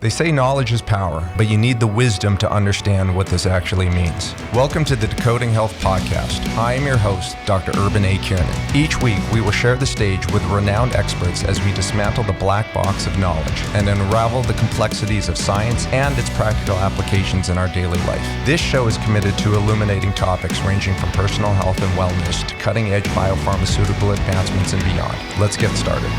They say knowledge is power, but you need the wisdom to understand what this actually means. Welcome to the Decoding Health Podcast. I am your host, Dr. Urban A. Kiernan. Each week, we will share the stage with renowned experts as we dismantle the black box of knowledge and unravel the complexities of science and its practical applications in our daily life. This show is committed to illuminating topics ranging from personal health and wellness to cutting-edge biopharmaceutical advancements and beyond. Let's get started.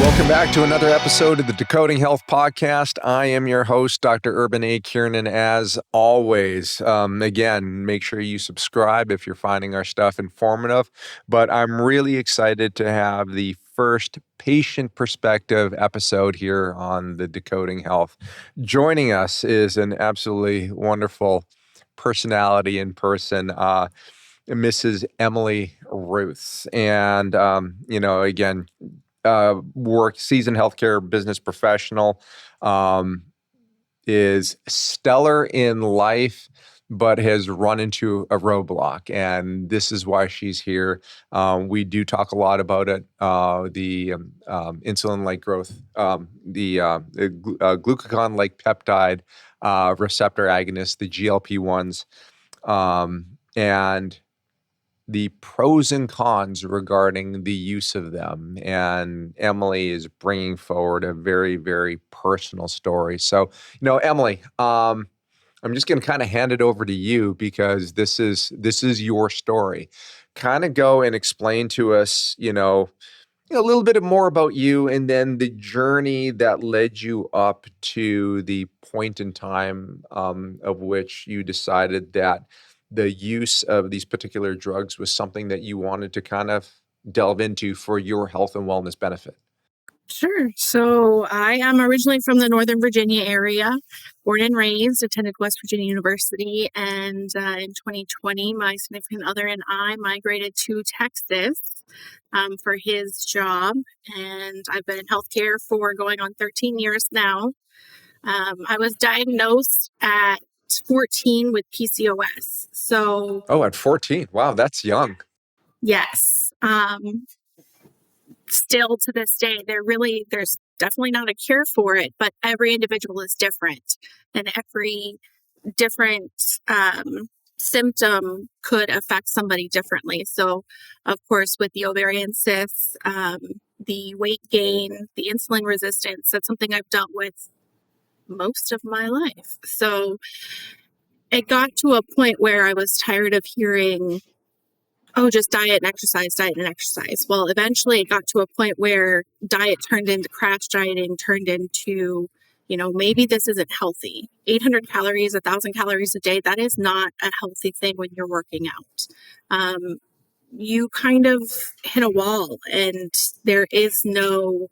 Welcome back to another episode of the Decoding Health Podcast. I am your host, Dr. Urban A. Kiernan, as always. Again, make sure you subscribe if you're finding our stuff informative. But I'm really excited to have the first patient perspective episode here on the Decoding Health. Joining us is an absolutely wonderful personality in person, Mrs. Emily Ruths. And, again, seasoned healthcare business professional, is stellar in life, but has run into a roadblock. And this is why she's here. We do talk a lot about it, the insulin-like growth, the glucagon-like peptide receptor agonists, the GLP-1s, and the pros and cons regarding the use of them. And Emily is bringing forward a very, very personal story. So, Emily, I'm just going to kind of hand it over to you because this is your story. Kind of go and explain to us, a little bit more about you and then the journey that led you up to the point in time of which you decided that the use of these particular drugs was something that you wanted to kind of delve into for your health and wellness benefit. Sure. So I am originally from the Northern Virginia area, born and raised, attended West Virginia University, and in 2020, my significant other and I migrated to Texas for his job, and I've been in healthcare for going on 13 years now. I was diagnosed at 14 with PCOS. So, at 14. Wow, that's young. Yes. Still to this day, there's definitely not a cure for it, but every individual is different, and every different symptom could affect somebody differently. So, of course, with the ovarian cysts, the weight gain, the insulin resistance, that's something I've dealt with most of my life. So it got to a point where I was tired of hearing, just diet and exercise, diet and exercise. Well, eventually it got to a point where diet turned into crash dieting, turned into, maybe this isn't healthy. 800 calories, 1,000 calories a day, that is not a healthy thing when you're working out. You kind of hit a wall, and there is no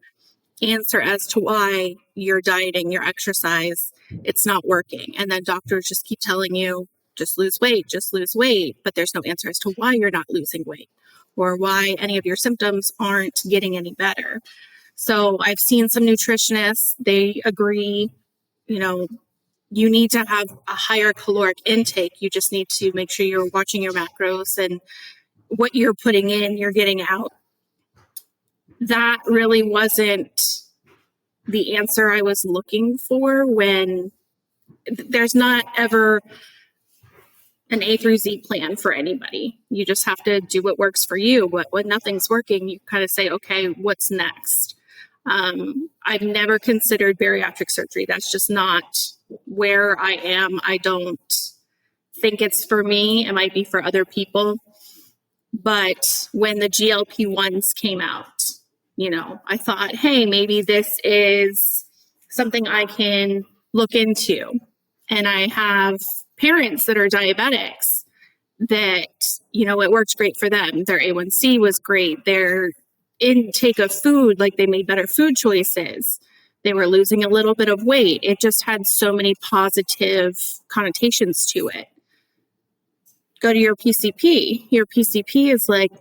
answer as to why your dieting, your exercise, it's not working. And then doctors just keep telling you, just lose weight, but there's no answer as to why you're not losing weight or why any of your symptoms aren't getting any better. So I've seen some nutritionists, they agree, you need to have a higher caloric intake. You just need to make sure you're watching your macros and what you're putting in, you're getting out. That really wasn't the answer I was looking for, when there's not ever an A through Z plan for anybody. You just have to do what works for you. But when nothing's working, you kind of say, okay, what's next? I've never considered bariatric surgery. That's just not where I am. I don't think it's for me. It might be for other people. But when the GLP-1s came out, I thought, hey, maybe this is something I can look into. And I have parents that are diabetics that, it worked great for them. Their A1C was great. Their intake of food, like they made better food choices. They were losing a little bit of weight. It just had so many positive connotations to it. Go to your PCP. Your PCP is like,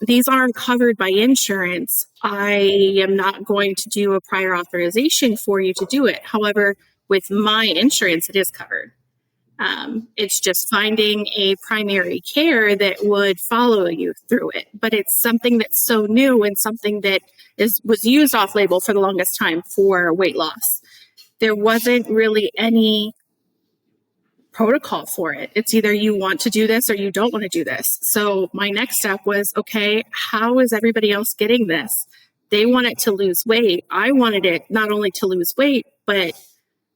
these aren't covered by insurance. I am not going to do a prior authorization for you to do it. However, with my insurance, it is covered. It's just finding a primary care that would follow you through it. But it's something that's so new and something that was used off label for the longest time for weight loss. There wasn't really any protocol for it. It's either you want to do this or you don't want to do this. So my next step was, okay, how is everybody else getting this? They wanted to lose weight. I wanted it not only to lose weight, but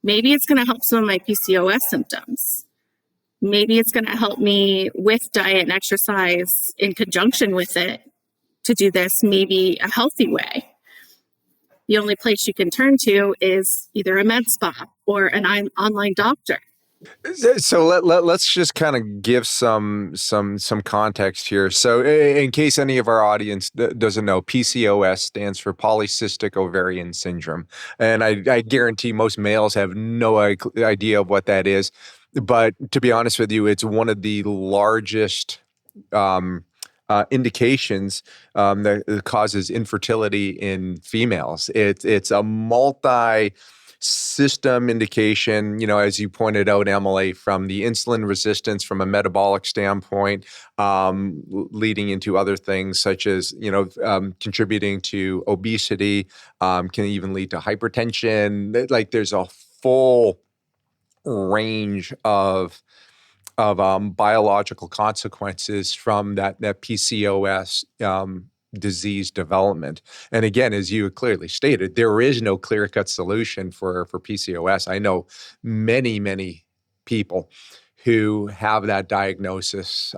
maybe it's going to help some of my PCOS symptoms. Maybe it's going to help me with diet and exercise in conjunction with it to do this maybe a healthy way. The only place you can turn to is either a med spa or an online doctor. So let's just kind of give some context here. So in case any of our audience doesn't know, PCOS stands for polycystic ovarian syndrome, and I guarantee most males have no idea of what that is. But to be honest with you, it's one of the largest indications that causes infertility in females. It's a multi-system indication, as you pointed out, Emily, from the insulin resistance from a metabolic standpoint, leading into other things such as, contributing to obesity, can even lead to hypertension. Like there's a full range of biological consequences from that PCOS disease development. And again, as you clearly stated, there is no clear-cut solution for PCOS. I know many people who have that diagnosis.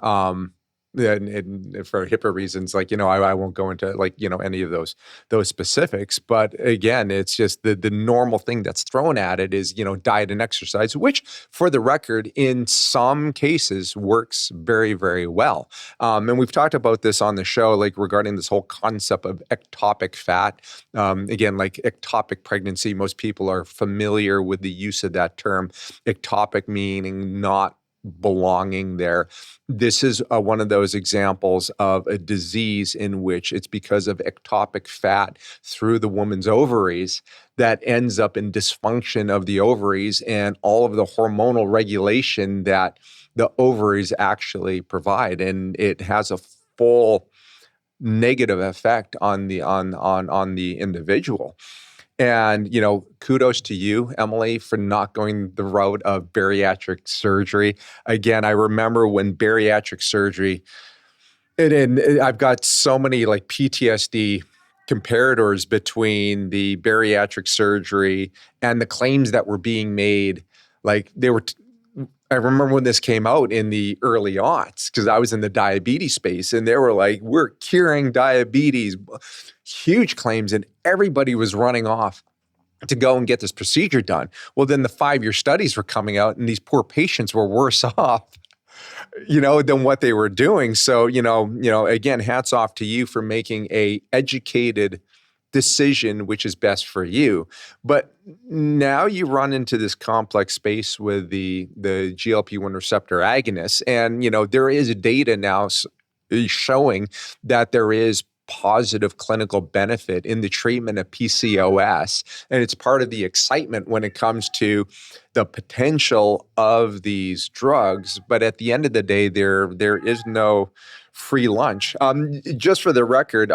And for HIPAA reasons, I won't go into any of those specifics, but again, it's just the normal thing that's thrown at it is diet and exercise, which, for the record, in some cases works very, very well. And we've talked about this on the show, regarding this whole concept of ectopic fat. Again, like ectopic pregnancy, most people are familiar with the use of that term. Ectopic meaning not belonging there. This is one of those examples of a disease in which it's because of ectopic fat through the woman's ovaries that ends up in dysfunction of the ovaries and all of the hormonal regulation that the ovaries actually provide. And it has a full negative effect on the individual. And, kudos to you, Emily, for not going the route of bariatric surgery. Again, I remember when bariatric surgery, and I've got so many PTSD comparators between the bariatric surgery and the claims that were being made. I remember when this came out in the early aughts, because I was in the diabetes space, and they were like, we're curing diabetes, huge claims, and everybody was running off to go and get this procedure done. Well, then the 5-year studies were coming out, and these poor patients were worse off, than what they were doing. So, again, hats off to you for making a educated decision which is best for you. But now you run into this complex space with the GLP-1 receptor agonists, and there is data now showing that there is positive clinical benefit in the treatment of PCOS, and it's part of the excitement when it comes to the potential of these drugs. But at the end of the day, there is no free lunch. Just for the record,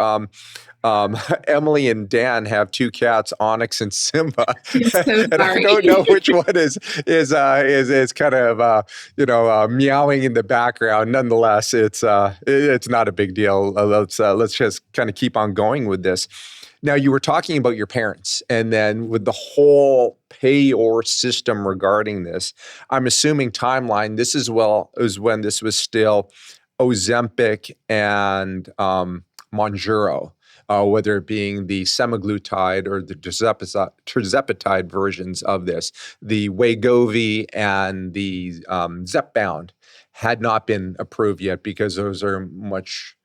Emily and Dan have 2 cats, Onyx and Simba, So and I don't know which one is kind of meowing in the background. Nonetheless, it's not a big deal. Let's just kind of keep on going with this. Now, you were talking about your parents, and then with the whole payor system regarding this, I'm assuming timeline. This is when this was still Ozempic and Mounjaro. Whether it being the semaglutide or the tirzepatide versions of this. The Wegovy and the Zepbound had not been approved yet because those are much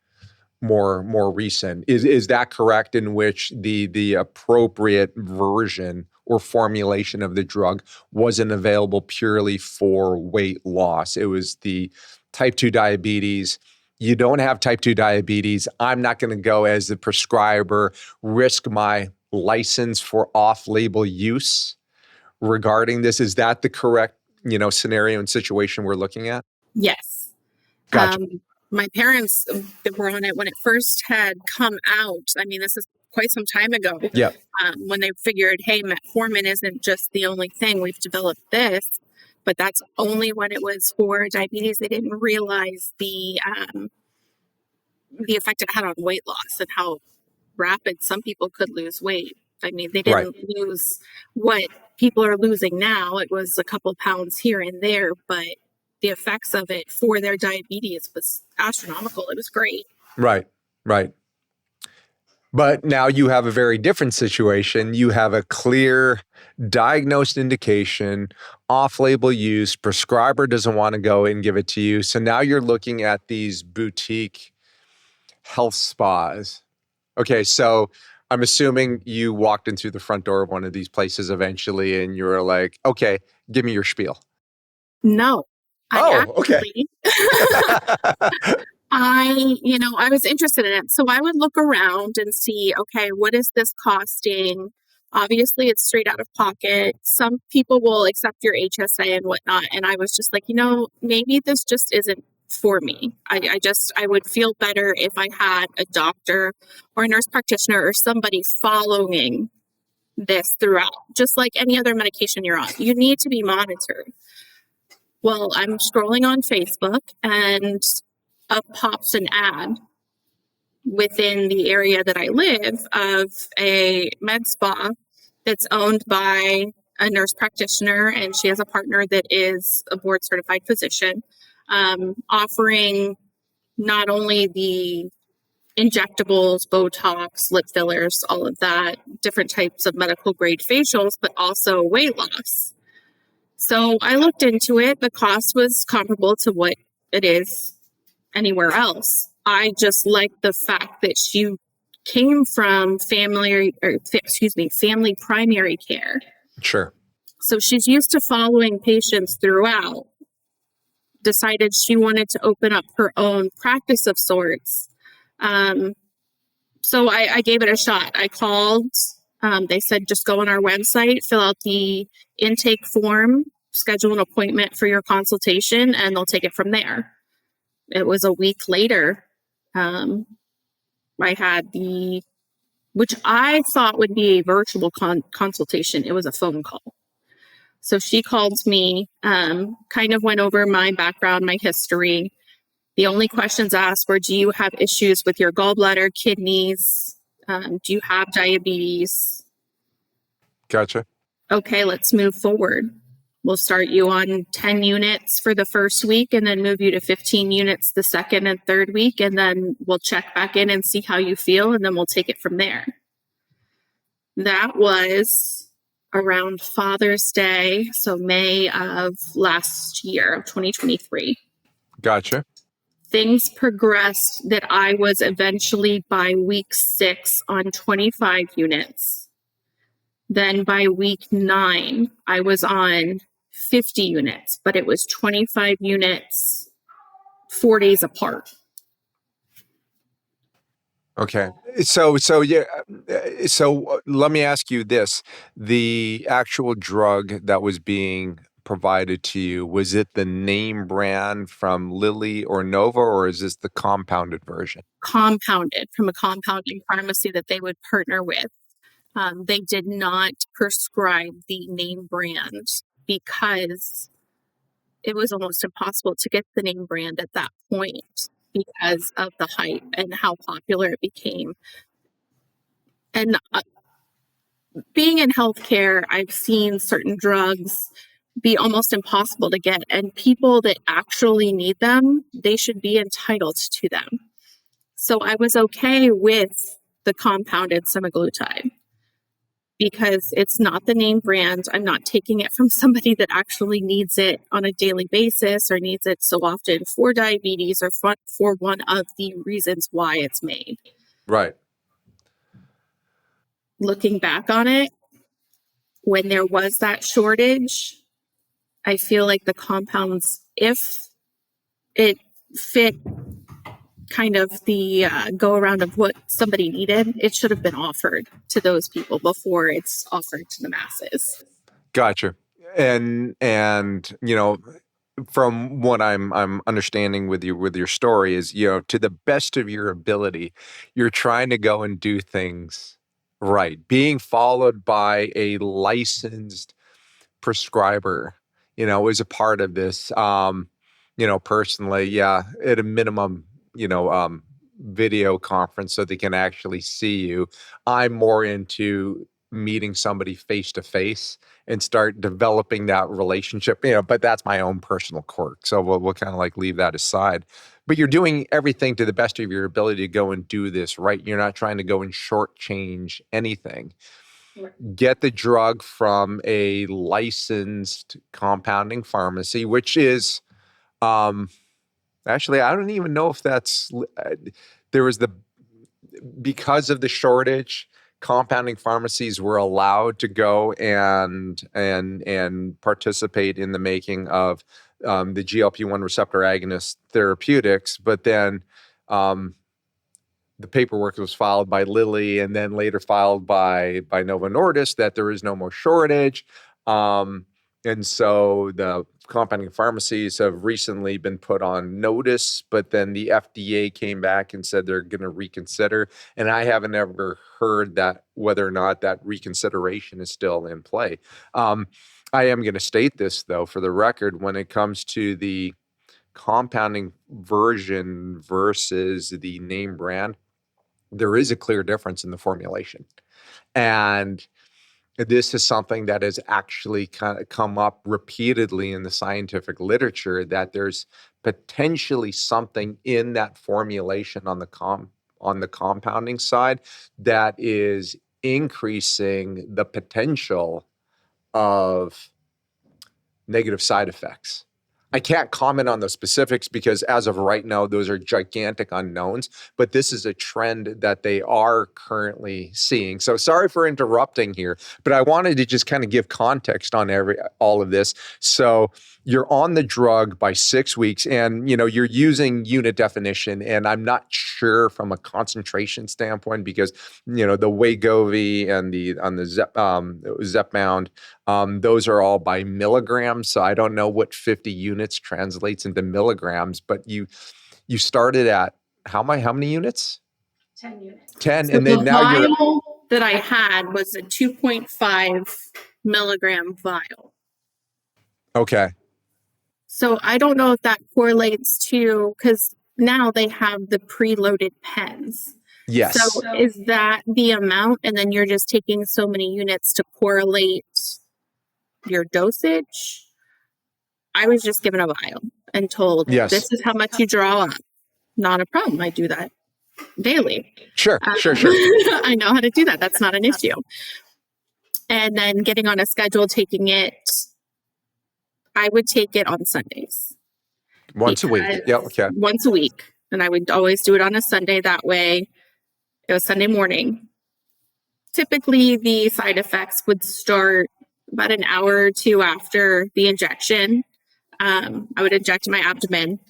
more recent. Is that correct, in which the appropriate version or formulation of the drug wasn't available purely for weight loss? It was the type 2 diabetes. You don't have type 2 diabetes. I'm not going to go as the prescriber, risk my license for off-label use regarding this. Is that the correct scenario and situation we're looking at? Yes. Gotcha. My parents were on it when it first had come out. I mean, this is quite some time ago, Yeah. when they figured, hey, metformin isn't just the only thing. We've developed this, but that's only when it was for diabetes. They didn't realize the effect it had on weight loss and how rapid some people could lose weight. I mean, they Right. didn't lose what people are losing now. It was a couple pounds here and there, but the effects of it for their diabetes was astronomical. It was great. Right. Right. But now you have a very different situation. You have a clear diagnosed indication, off-label use, prescriber doesn't want to go and give it to you. So now you're looking at these boutique health spas. Okay, so I'm assuming you walked in through the front door of one of these places eventually and you were like, okay, give me your spiel. No, I Oh, okay. actually, I was interested in it. So I would look around and see, okay, what is this costing? Obviously, it's straight out of pocket. Some people will accept your HSA and whatnot. And I was just like, maybe this just isn't for me. I would feel better if I had a doctor or a nurse practitioner or somebody following this throughout, just like any other medication you're on. You need to be monitored. Well, I'm scrolling on Facebook and up pops an ad within the area that I live of a med spa that's owned by a nurse practitioner, and she has a partner that is a board certified physician, offering not only the injectables, Botox, lip fillers, all of that, different types of medical grade facials, but also weight loss. So I looked into it. The cost was comparable to what it is anywhere else. I just like the fact that she came from family primary care. Sure. So she's used to following patients throughout. Decided she wanted to open up her own practice of sorts. So I gave it a shot. I called. They said just go on our website, fill out the intake form, schedule an appointment for your consultation, and they'll take it from there. It was a week later. I had which I thought would be a virtual consultation. It was a phone call. So she called me, kind of went over my background, my history. The only questions asked were, do you have issues with your gallbladder, kidneys? Do you have diabetes? Gotcha. Okay, let's move forward. We'll start you on 10 units for the first week and then move you to 15 units the second and third week. And then we'll check back in and see how you feel. And then we'll take it from there. That was around Father's Day. So May of last year, of 2023. Gotcha. Things progressed that I was eventually by week 6 on 25 units. Then by week 9, I was on 50 units, but it was 25 units 4 days apart. Okay. So yeah. So let me ask you this. The actual drug that was being provided to you, was it the name brand from Lilly or Nova, or is this the compounded version? Compounded from a compounding pharmacy that they would partner with. They did not prescribe the name brand because it was almost impossible to get the name brand at that point because of the hype and how popular it became. And being in healthcare, I've seen certain drugs be almost impossible to get, and people that actually need them, they should be entitled to them. So I was okay with the compounded semaglutide because it's not the name brand. I'm not taking it from somebody that actually needs it on a daily basis or needs it so often for diabetes or for one of the reasons why it's made. Right. Looking back on it, when there was that shortage, I feel like the compounds, if it fit kind of the go around of what somebody needed, it should have been offered to those people before it's offered to the masses. Gotcha. and from what I'm understanding with your story is, to the best of your ability, you're trying to go and do things right, being followed by a licensed prescriber, is a part of this. Personally, yeah, at a minimum, video conference so they can actually see you. I'm more into meeting somebody face to face and start developing that relationship, but that's my own personal quirk. So we'll kind of like leave that aside. But you're doing everything to the best of your ability to go and do this right. You're not trying to go and shortchange anything. Get the drug from a licensed compounding pharmacy, which is actually, I don't even know if that's there was the because of the shortage, compounding pharmacies were allowed to go and participate in the making of the GLP-1 receptor agonist therapeutics, but then the paperwork was filed by Lilly and then later filed by Novo Nordisk that there is no more shortage. And so the compounding pharmacies have recently been put on notice, but then the FDA came back and said they're going to reconsider. And I haven't ever heard that whether or not that reconsideration is still in play. I am going to state this, though, for the record, when it comes to the compounding version versus the name brand, there is a clear difference in the formulation. And this is something that has actually kind of come up repeatedly in the scientific literature, that there's potentially something in that formulation on the compounding side that is increasing the potential of negative side effects. I can't comment on the specifics because as of right now, those are gigantic unknowns, but this is a trend that they are currently seeing. So sorry for interrupting here, but I wanted to just kind of give context on all of this. So you're on the drug by 6 weeks and, you're using unit definition, and I'm not sure from a concentration standpoint because, the Wegovy and the Zepbound, those are all by milligrams. So I don't know what 50 units translates into milligrams, but you started at how many units? 10 units. 10. So And then the now you're vial that I had was a 2.5 milligram vial. okay. So I don't know if that correlates to, because now they have the preloaded pens. Yes. So is that the amount? And then you're just taking so many units to correlate your dosage? I was just given a vial and told, Yes. this is how much you draw up. Not a problem. I do that daily. Sure. I know how to do that. That's not an issue. And then getting on a schedule, taking it, I would take it on Sundays. Once a week. Yeah. Okay. Once a week. And I would always do it on a Sunday. That way it was Sunday morning. Typically the side effects would start about an hour or two after the injection. I would inject in my abdomen.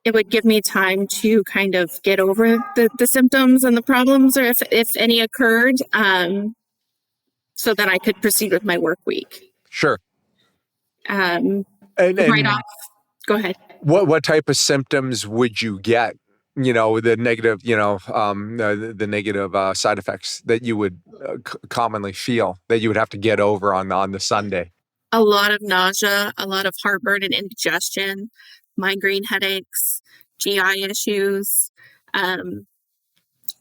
It would give me time to kind of get over the symptoms and the problems, or if any occurred, so that I could proceed with my work week. Sure. And right off, go ahead. What type of symptoms would you get? The negative, the negative side effects that you would commonly feel that you would have to get over on the Sunday. A lot of nausea, a lot of heartburn and indigestion, migraine headaches, GI issues.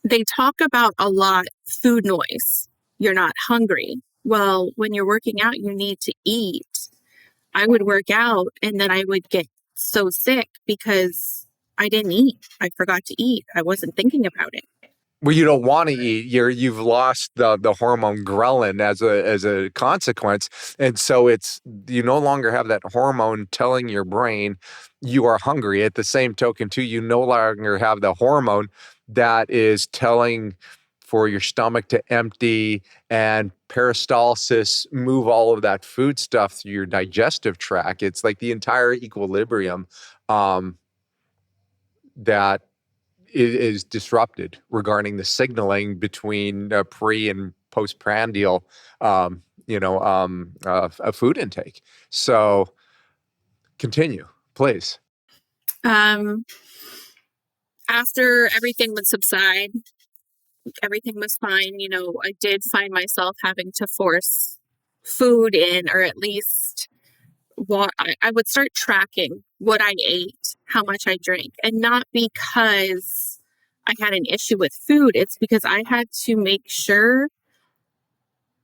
They talk about a lot food noise. You're not hungry. Well, when you're working out, you need to eat. I would work out and then I would get so sick because I didn't eat. I forgot to eat. I wasn't thinking about it. Well, you don't want to eat. You've lost the hormone ghrelin as a consequence, and so you no longer have that hormone telling your brain you are hungry. At the same token, too, you no longer have the hormone that is telling for your stomach to empty and peristalsis move all of that food stuff through your digestive tract. It's like the entire equilibrium that is disrupted regarding the signaling between pre and postprandial a food intake. So continue, please. Um, After everything would subside, everything was fine. I did find myself having to force food in, or at least what I would start tracking what I ate, how much I drank, and not because I had an issue with food. It's because I had to make sure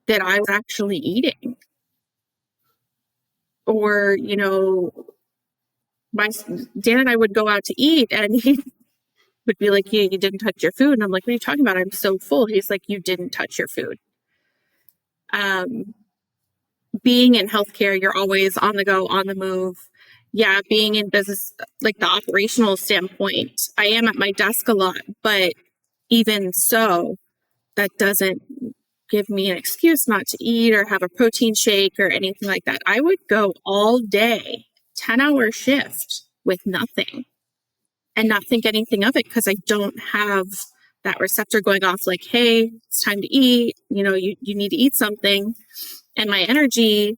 that I was actually eating. Or, my Dan and I would go out to eat, and he would be like, "Yeah, you didn't touch your food." And I'm like, "What are you talking about? I'm so full." He's like, "You didn't touch your food." Being in healthcare, you're always on the go, on the move. Yeah, being in business, like the operational standpoint, I am at my desk a lot, but even so, that doesn't give me an excuse not to eat or have a protein shake or anything like that. I would go all day, 10-hour shift with nothing and not think anything of it because I don't have that receptor going off like, hey, it's time to eat. You need to eat something. And my energy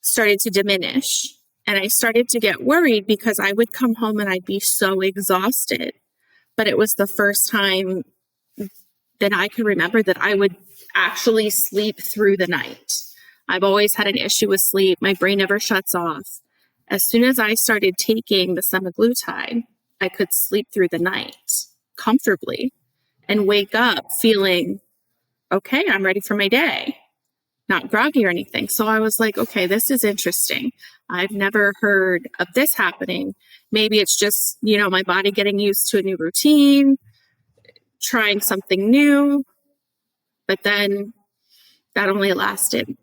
started to diminish. And I started to get worried because I would come home and I'd be so exhausted. But it was the first time that I can remember that I would actually sleep through the night. I've always had an issue with sleep. My brain never shuts off. As soon as I started taking the semaglutide, I could sleep through the night comfortably and wake up feeling, okay, I'm ready for my day, not groggy or anything. So I was like, okay, this is interesting. I've never heard of this happening. Maybe it's just, my body getting used to a new routine, trying something new. But then that only lasted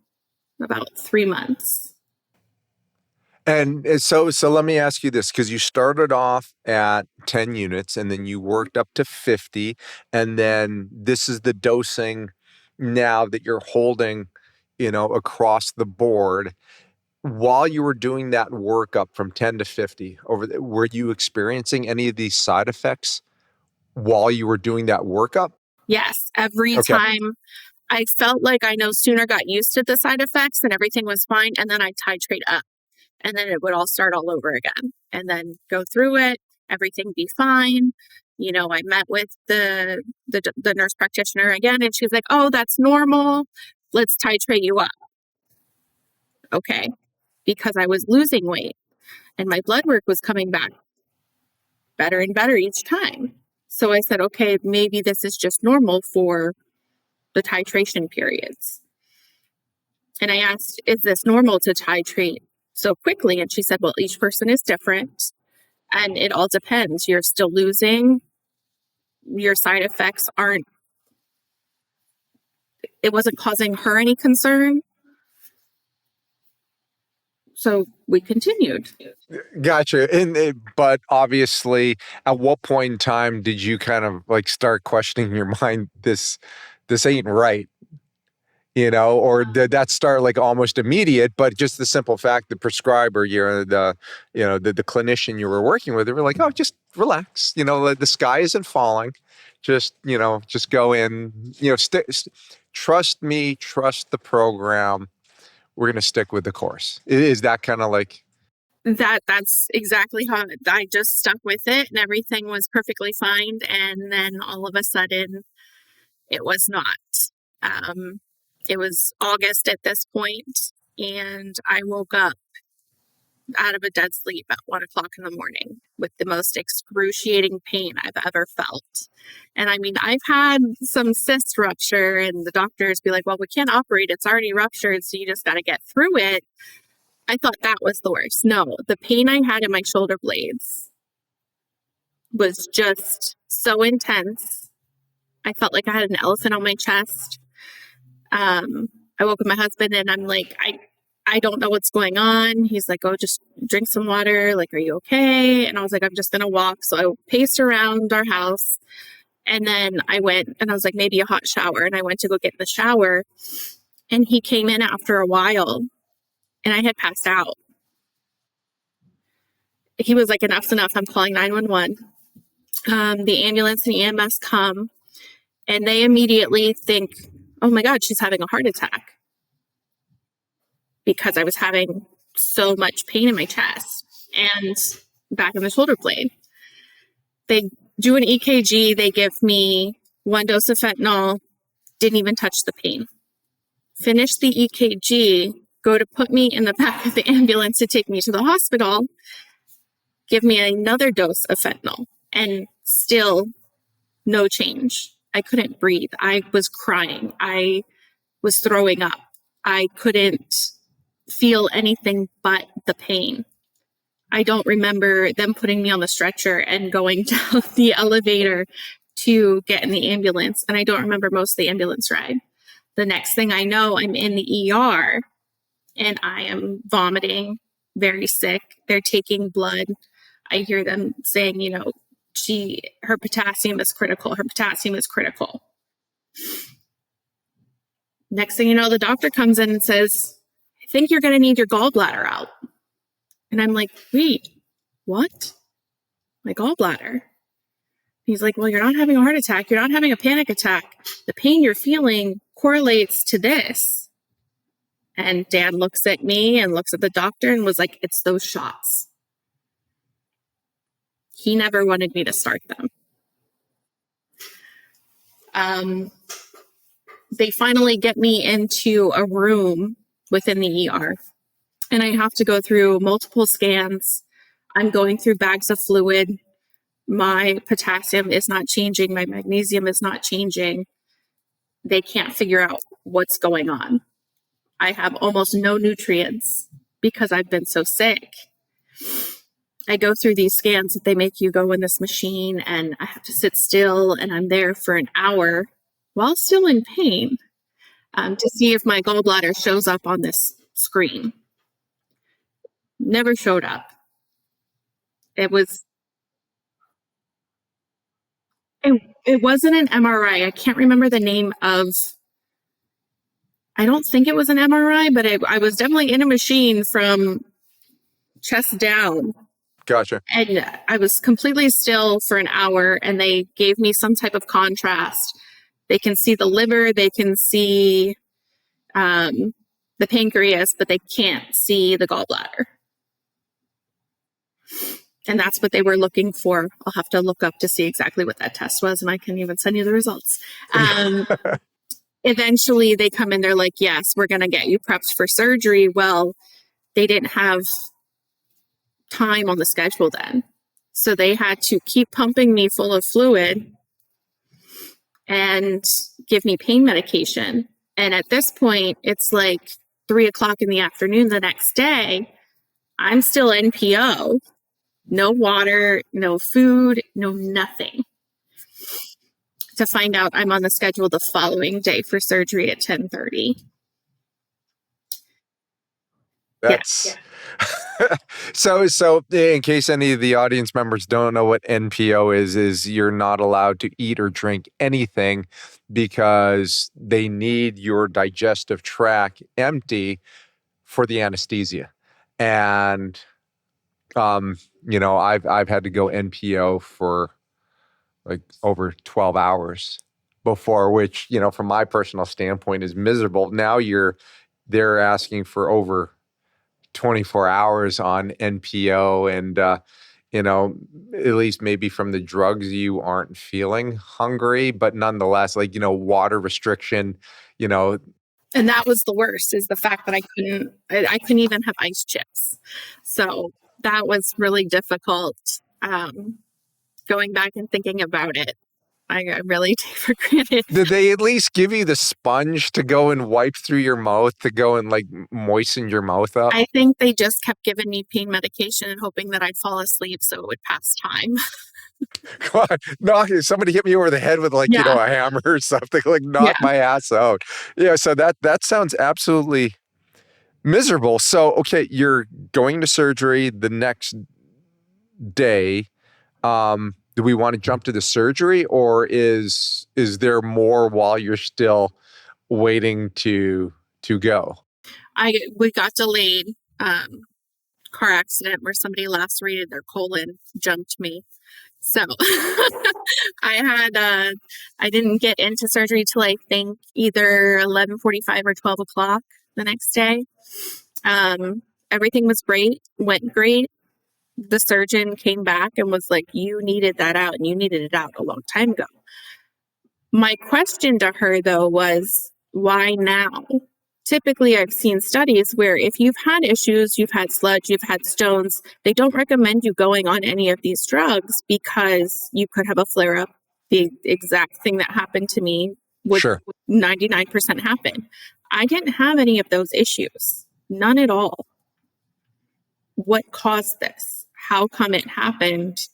about 3 months. And so let me ask you this, because you started off at 10 units and then you worked up to 50. And then this is the dosing now that you're holding, across the board. While you were doing that workup from 10 to 50, were you experiencing any of these side effects while you were doing that workup? Yes, every Okay. time I felt like I no sooner got used to the side effects and everything was fine. And then I titrate up and then it would all start all over again and then go through it, everything be fine. I met with the nurse practitioner again and she's like, oh, that's normal. Let's titrate you up. Okay. Because I was losing weight and my blood work was coming back better and better each time. So I said, okay, maybe this is just normal for the titration periods. And I asked, is this normal to titrate so quickly? And she said, well, each person is different and it all depends. You're still losing. Your side effects it wasn't causing her any concern. So we continued. Gotcha. But obviously, at what point in time did you kind of like start questioning your mind? This ain't right, or did that start like almost immediate? But just the simple fact, the prescriber, the clinician you were working with, they were like, oh, just relax. The sky isn't falling. Just go in. Trust me, trust the program. We're gonna stick with the course. Is that kind of like? That's exactly how I just stuck with it and everything was perfectly fine. And then all of a sudden it was not. It was August at this point, and I woke up out of a dead sleep at 1 o'clock in the morning with the most excruciating pain I've ever felt. And I mean, I've had some cyst rupture, and the doctors be like, well, we can't operate. It's already ruptured, so you just got to get through it. I thought that was the worst. No, the pain I had in my shoulder blades was just so intense. I felt like I had an elephant on my chest. I woke up my husband and I'm like, I don't know what's going on. He's like, oh, just drink some water. Like, are you okay? And I was like, I'm just going to walk. So I paced around our house and then I went and I was like, maybe a hot shower. And I went to go get in the shower and he came in after a while and I had passed out. He was like, enough's enough. I'm calling 911. The ambulance and EMS come and they immediately think, oh my God, she's having a heart attack. because I was having so much pain in my chest and back in the shoulder blade. They do an EKG. They give me 1 dose of fentanyl, didn't even touch the pain. Finish the EKG, go to put me in the back of the ambulance to take me to the hospital, give me another dose of fentanyl, and still no change. I couldn't breathe. I was crying. I was throwing up. I couldn't feel anything but the pain. I don't remember them putting me on the stretcher and going down the elevator to get in the ambulance. And I don't remember most of the ambulance ride. The next thing I know, I'm in the ER and I am vomiting, very sick. They're taking blood. I hear them saying, you know, her potassium is critical. Her potassium is critical. Next thing you know, the doctor comes in and says, I think you're going to need your gallbladder out. And I'm like, wait, what? My gallbladder? He's like, well, you're not having a heart attack. You're not having a panic attack. The pain you're feeling correlates to this. And Dad looks at me and looks at the doctor and was like, it's those shots. He never wanted me to start them. They finally get me into a room within the ER, and I have to go through multiple scans. I'm going through bags of fluid. My potassium is not changing. My magnesium is not changing. They can't figure out what's going on. I have almost no nutrients because I've been so sick. I go through these scans that they make you go in this machine, and I have to sit still, and I'm there for an hour while still in pain to see if my gallbladder shows up on this screen. Never showed up. It wasn't an MRI. I can't remember the name of, I don't think it was an MRI, but I was definitely in a machine from chest down. Gotcha. And I was completely still for an hour, and they gave me some type of contrast. They can see the liver, they can see the pancreas, but they can't see the gallbladder. And that's what they were looking for. I'll have to look up to see exactly what that test was, and I can even send you the results. Eventually, they come in, they're like, yes, we're going to get you prepped for surgery. Well, they didn't have time on the schedule then. So they had to keep pumping me full of fluid and give me pain medication. And at this point, it's like 3:00 in the afternoon the next day. I'm still NPO, no water, no food, no nothing. To find out I'm on the schedule the following day for surgery at 10:30. That's so in case any of the audience members don't know what NPO is you're not allowed to eat or drink anything because they need your digestive tract empty for the anesthesia. And you know, I've had to go NPO for like over 12 hours before, which, you know, from my personal standpoint is miserable. Now they're asking for over 24 hours on NPO, and you know, at least maybe from the drugs you aren't feeling hungry, but nonetheless, like, you know, water restriction, you know. And that was the worst, is the fact that I couldn't even have ice chips. So that was really difficult. Going back and thinking about it, I really take for granted. Did they at least give you the sponge to go and wipe through your mouth, to go and like moisten your mouth up? I think they just kept giving me pain medication and hoping that I'd fall asleep so it would pass time. God, no, somebody hit me over the head with like, you know, a hammer or something, like knock my ass out. Yeah, so that sounds absolutely miserable. So, okay, you're going to surgery the next day. Do we want to jump to the surgery, or is there more while you're still waiting to go? We got delayed. Car accident where somebody lacerated their colon, jumped me. So I didn't get into surgery till I think either 11:45 or 12 o'clock the next day. Everything was great, went great. The surgeon came back and was like, you needed that out and you needed it out a long time ago. My question to her, though, was why now? Typically, I've seen studies where if you've had issues, you've had sludge, you've had stones, they don't recommend you going on any of these drugs because you could have a flare up. The exact thing that happened to me would Sure. 99% happen. I didn't have any of those issues, none at all. What caused this? How come it happened?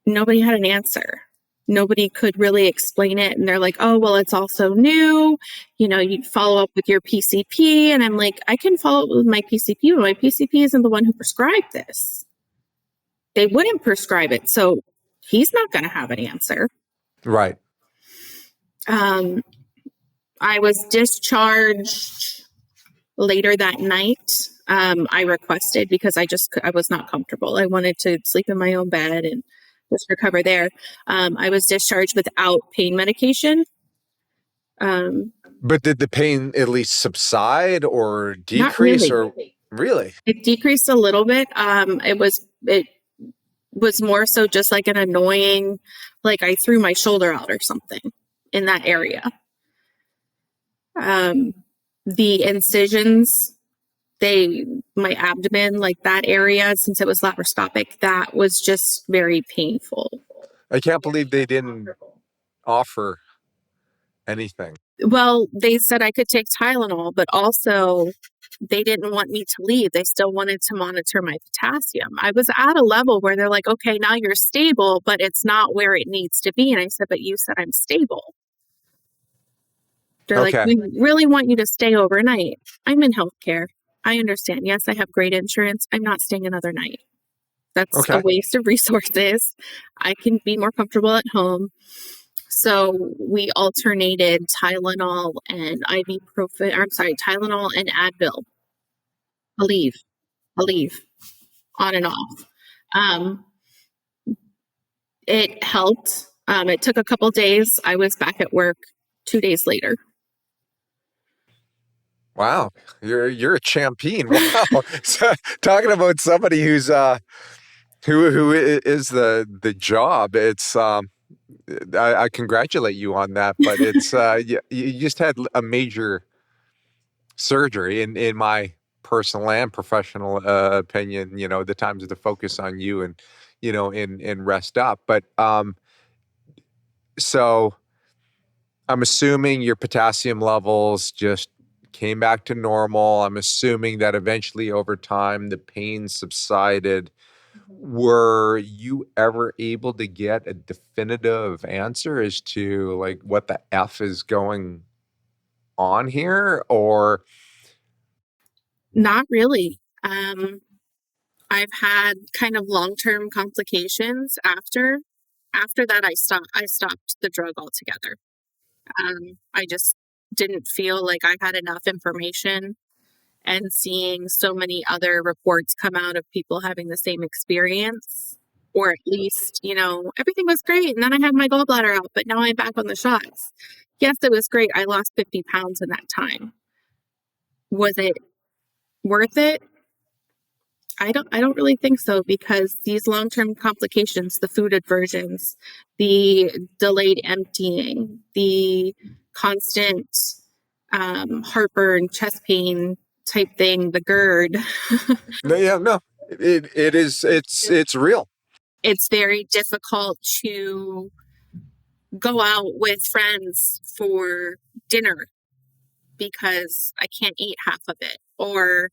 Nobody had an answer. Nobody could really explain it. And they're like, oh, well, it's also new. You know, you follow up with your PCP. And I'm like, I can follow up with my PCP, but my PCP isn't the one who prescribed this. They wouldn't prescribe it. So he's not going to have an answer. Right. I was discharged later that night. I requested because I was not comfortable. I wanted to sleep in my own bed and just recover there. I was discharged without pain medication. But did the pain at least subside or Not decrease really. or really? It decreased a little bit. It was more so just like an annoying, like I threw my shoulder out or something in that area. The incisions, my abdomen, like that area, since it was laparoscopic, that was just very painful. I can't believe they didn't offer anything. Well, they said I could take Tylenol, but also they didn't want me to leave. They still wanted to monitor my potassium. I was at a level where they're like, okay, now you're stable, but it's not where it needs to be. And I said, but you said I'm stable. They're like, Okay. we really want you to stay overnight. I'm in healthcare. I understand. Yes, I have great insurance. I'm not staying another night. That's a Okay. waste of resources. I can be more comfortable at home. So we alternated Tylenol and Tylenol and Advil. Aleve, on and off. It helped. It took a couple days. I was back at work 2 days later. Wow. You're a champion. Wow. So, talking about somebody who is the job. It's I congratulate you on that, but it's you just had a major surgery in my personal and professional opinion. You know, the times to focus on you and and rest up. But so I'm assuming your potassium levels just came back to normal. I'm assuming that eventually over time the pain subsided. Were you ever able to get a definitive answer as to like what the F is going on here? Or Not really. I've had kind of long-term complications after. After that, I stopped the drug altogether. I just didn't feel like I had enough information, and seeing so many other reports come out of people having the same experience, or at least, everything was great. And then I had my gallbladder out, but now I'm back on the shots. Yes, it was great. I lost 50 pounds in that time. Was it worth it? I don't really think so, because these long-term complications, the food aversions, the delayed emptying, the constant heartburn, chest pain type thing, the GERD. no, yeah, no, it's real. It's very difficult to go out with friends for dinner because I can't eat half of it, or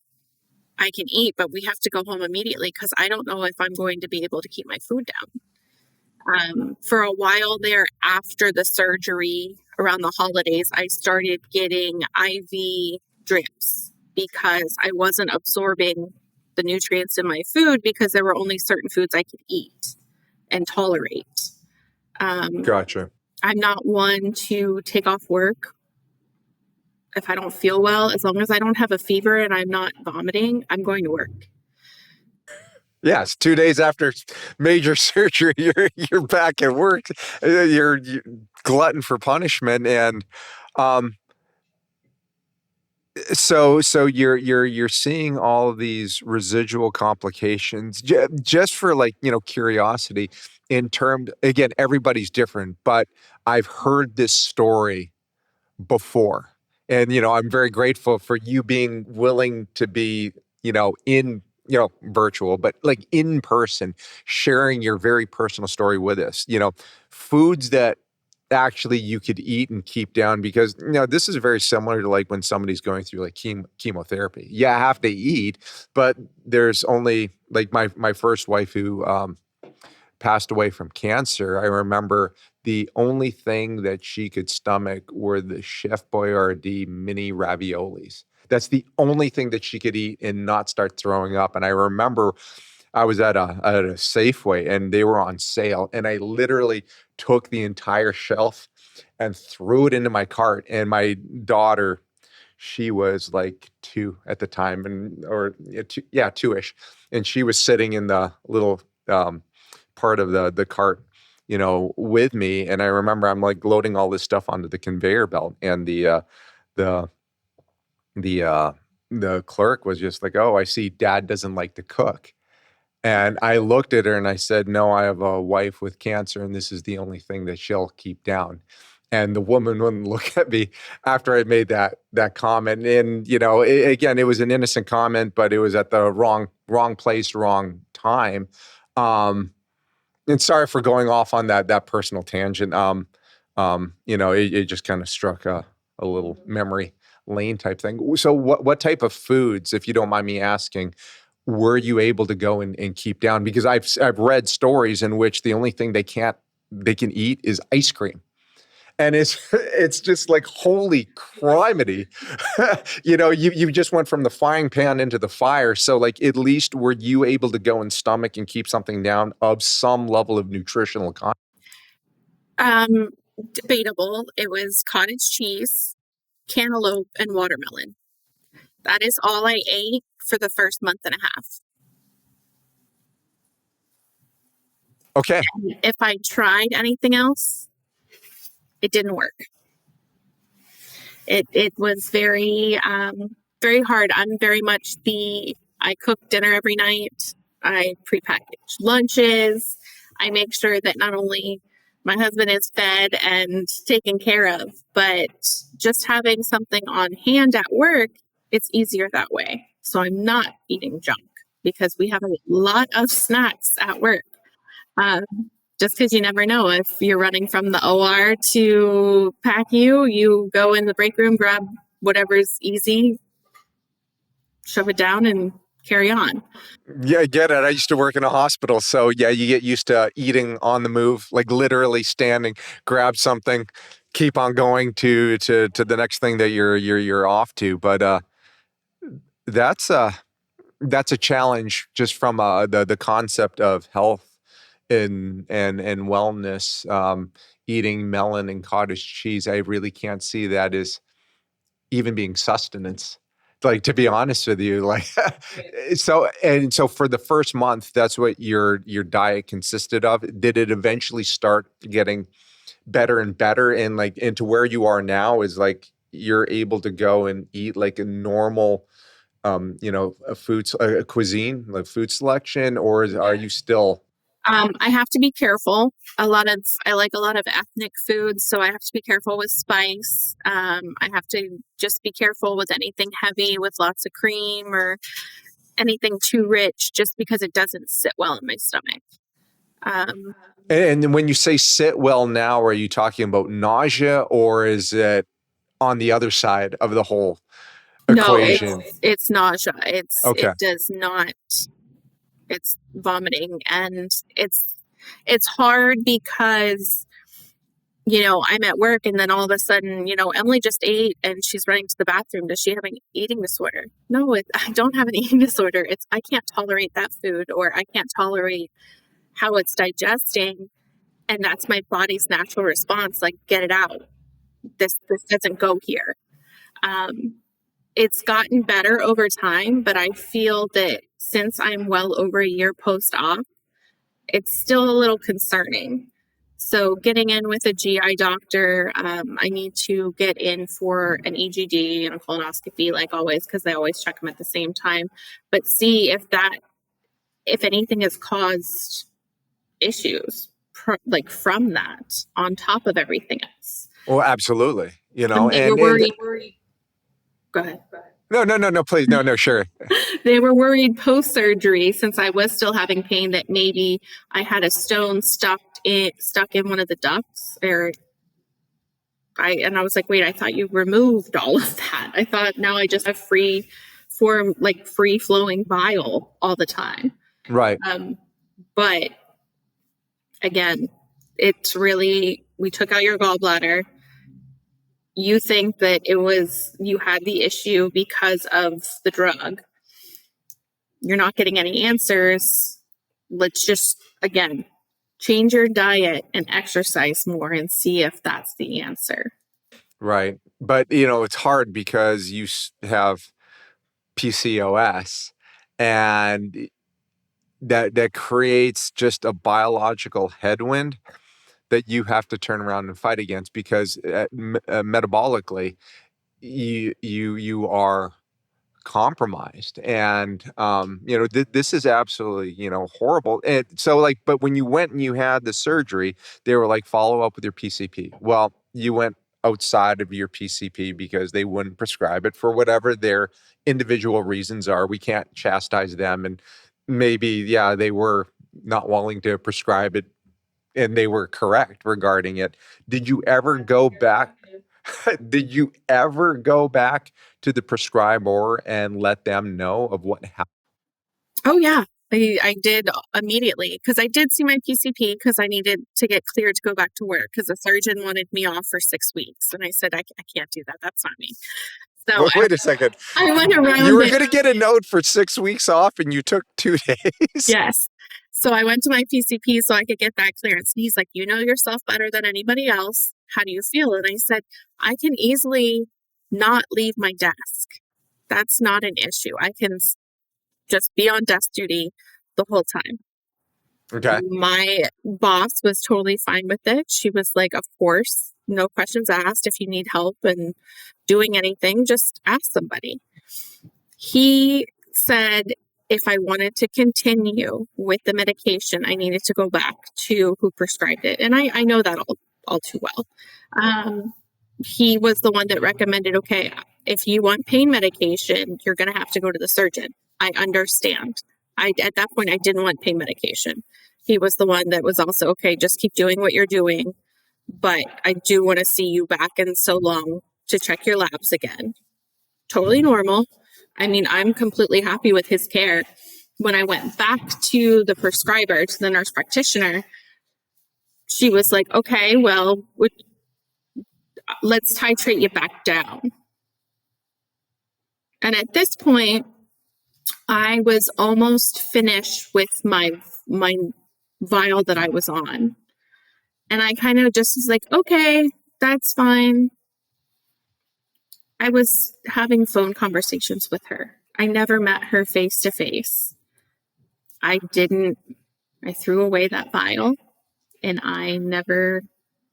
I can eat, but we have to go home immediately because I don't know if I'm going to be able to keep my food down. For a while there, after the surgery, around the holidays, I started getting IV drips because I wasn't absorbing the nutrients in my food because there were only certain foods I could eat and tolerate. Gotcha. I'm not one to take off work if I don't feel well. As long as I don't have a fever and I'm not vomiting, I'm going to work. Yes, 2 days after major surgery, you're back at work. You're glutton for punishment, and So you're seeing all of these residual complications just for, like, curiosity, in terms, again, everybody's different, but I've heard this story before. And, I'm very grateful for you being willing to be, in, virtual, but like in person, sharing your very personal story with us. Foods that actually you could eat and keep down, because, this is very similar to like when somebody's going through like chemotherapy. Yeah, I have to eat, but there's only like my first wife who passed away from cancer. I remember the only thing that she could stomach were the Chef Boyardee mini raviolis. That's the only thing that she could eat and not start throwing up. And I remember I was at a Safeway and they were on sale, and I literally took the entire shelf and threw it into my cart. And my daughter, she was like 2 at the time, and or yeah, 2, yeah, 2-ish, and she was sitting in the little part of the cart, with me. And I remember I'm like loading all this stuff onto the conveyor belt, and the the uh the clerk was just like, "Oh, I see Dad doesn't like to cook." And I looked at her and I said, "No, I have a wife with cancer, and this is the only thing that she'll keep down." And the woman wouldn't look at me after I made that comment. And, again, it was an innocent comment, but it was at the wrong place, wrong time. Um, and sorry for going off on that personal tangent. It just kind of struck a little memory lane type thing. So what type of foods, if you don't mind me asking, were you able to go and keep down? Because I've read stories in which the only thing they can eat is ice cream. And it's just like, holy criminy. You just went from the frying pan into the fire. So, like, at least were you able to go and stomach and keep something down of some level of nutritional content? Um, Debatable. It was cottage cheese, cantaloupe, and watermelon. That is all I ate for the first month and a half. Okay. If I tried anything else, it didn't work. It was very hard. I'm very much I cook dinner every night. I prepackage lunches. I make sure that not only my husband is fed and taken care of, but just having something on hand at work, it's easier that way. So I'm not eating junk because we have a lot of snacks at work. Um, just because you never know if you're running from the OR to PACU, you go in the break room, grab whatever's easy, shove it down, and carry on. Yeah, I get it. I used to work in a hospital. So yeah, you get used to eating on the move, like literally standing, grab something, keep on going to the next thing that you're off to. But that's that's a challenge, just from the concept of health and wellness. Eating melon and cottage cheese, I really can't see that as even being sustenance. Like, to be honest with you, like, so for the first month, that's what your diet consisted of. Did it eventually start getting better and better, and like into where you are now is like you're able to go and eat like a normal a cuisine, like food selection, or are you still? I have to be careful. I like a lot of ethnic foods, so I have to be careful with spice. I have to just be careful with anything heavy with lots of cream or anything too rich, just because it doesn't sit well in my stomach. Um, And then when you say sit well now, are you talking about nausea, or is it on the other side of the whole no, equation? it's nausea. Okay. It does not. It's vomiting, and it's hard because I'm at work, and then all of a sudden, Emily just ate and she's running to the bathroom. Does she have an eating disorder? No, I don't have an eating disorder. It's I can't tolerate that food, or I can't tolerate how it's digesting, and that's my body's natural response. Like, get it out. This doesn't go here. Um, it's gotten better over time, but I feel that since I'm well over a year post-op, it's still a little concerning. So getting in with a GI doctor, I need to get in for an EGD and a colonoscopy, like always, because I always check them at the same time. But see if anything has caused issues, like from that, on top of everything else. Well, absolutely. And they were And worried. Go ahead. no, please, no, sure. They were worried post surgery, since I was still having pain, that maybe I had a stone stuck in one of the ducts, or I was like, wait, I thought you removed all of that. I thought now I just have free flowing bile all the time. Right. But again, it's really, we took out your gallbladder. You think that you had the issue because of the drug. You're not getting any answers. Let's just, again, change your diet and exercise more and see if that's the answer. Right. But, it's hard because you have PCOS, and that creates just a biological headwind that you have to turn around and fight against, because metabolically you are compromised. And this is absolutely horrible. And so, like, but when you went and you had the surgery, they were like, follow up with your PCP. Well, you went outside of your PCP because they wouldn't prescribe it for whatever their individual reasons are. We can't chastise them. And maybe, yeah, they were not willing to prescribe it, and they were correct regarding it. Did you ever go back? Did you ever go back to the prescriber and let them know of what happened? Oh, yeah. I did immediately, because I did see my PCP because I needed to get cleared to go back to work, because the surgeon wanted me off for 6 weeks. And I said, I can't do that. That's not me. So Wait a second. I went around. You were going to get a note for 6 weeks off, and you took 2 days? Yes. So I went to my PCP so I could get that clearance. And he's like, you know yourself better than anybody else. How do you feel? And I said, I can easily not leave my desk. That's not an issue. I can just be on desk duty the whole time. Okay. My boss was totally fine with it. She was like, of course, no questions asked. If you need help and doing anything, just ask somebody. He said if I wanted to continue with the medication, I needed to go back to who prescribed it. And I know that all too well. He was the one that recommended, okay, if you want pain medication, you're going to have to go to the surgeon. I understand. At that point, I didn't want pain medication. He was the one that was also, okay, just keep doing what you're doing. But I do want to see you back in so long to check your labs again. Totally normal. I mean, I'm completely happy with his care. When I went back to the prescriber, to the nurse practitioner, she was like, okay, well, let's titrate you back down. And at this point, I was almost finished with my vial that I was on. And I kind of just was like, okay, that's fine. I was having phone conversations with her. I never met her face to face. I threw away that vial, and I never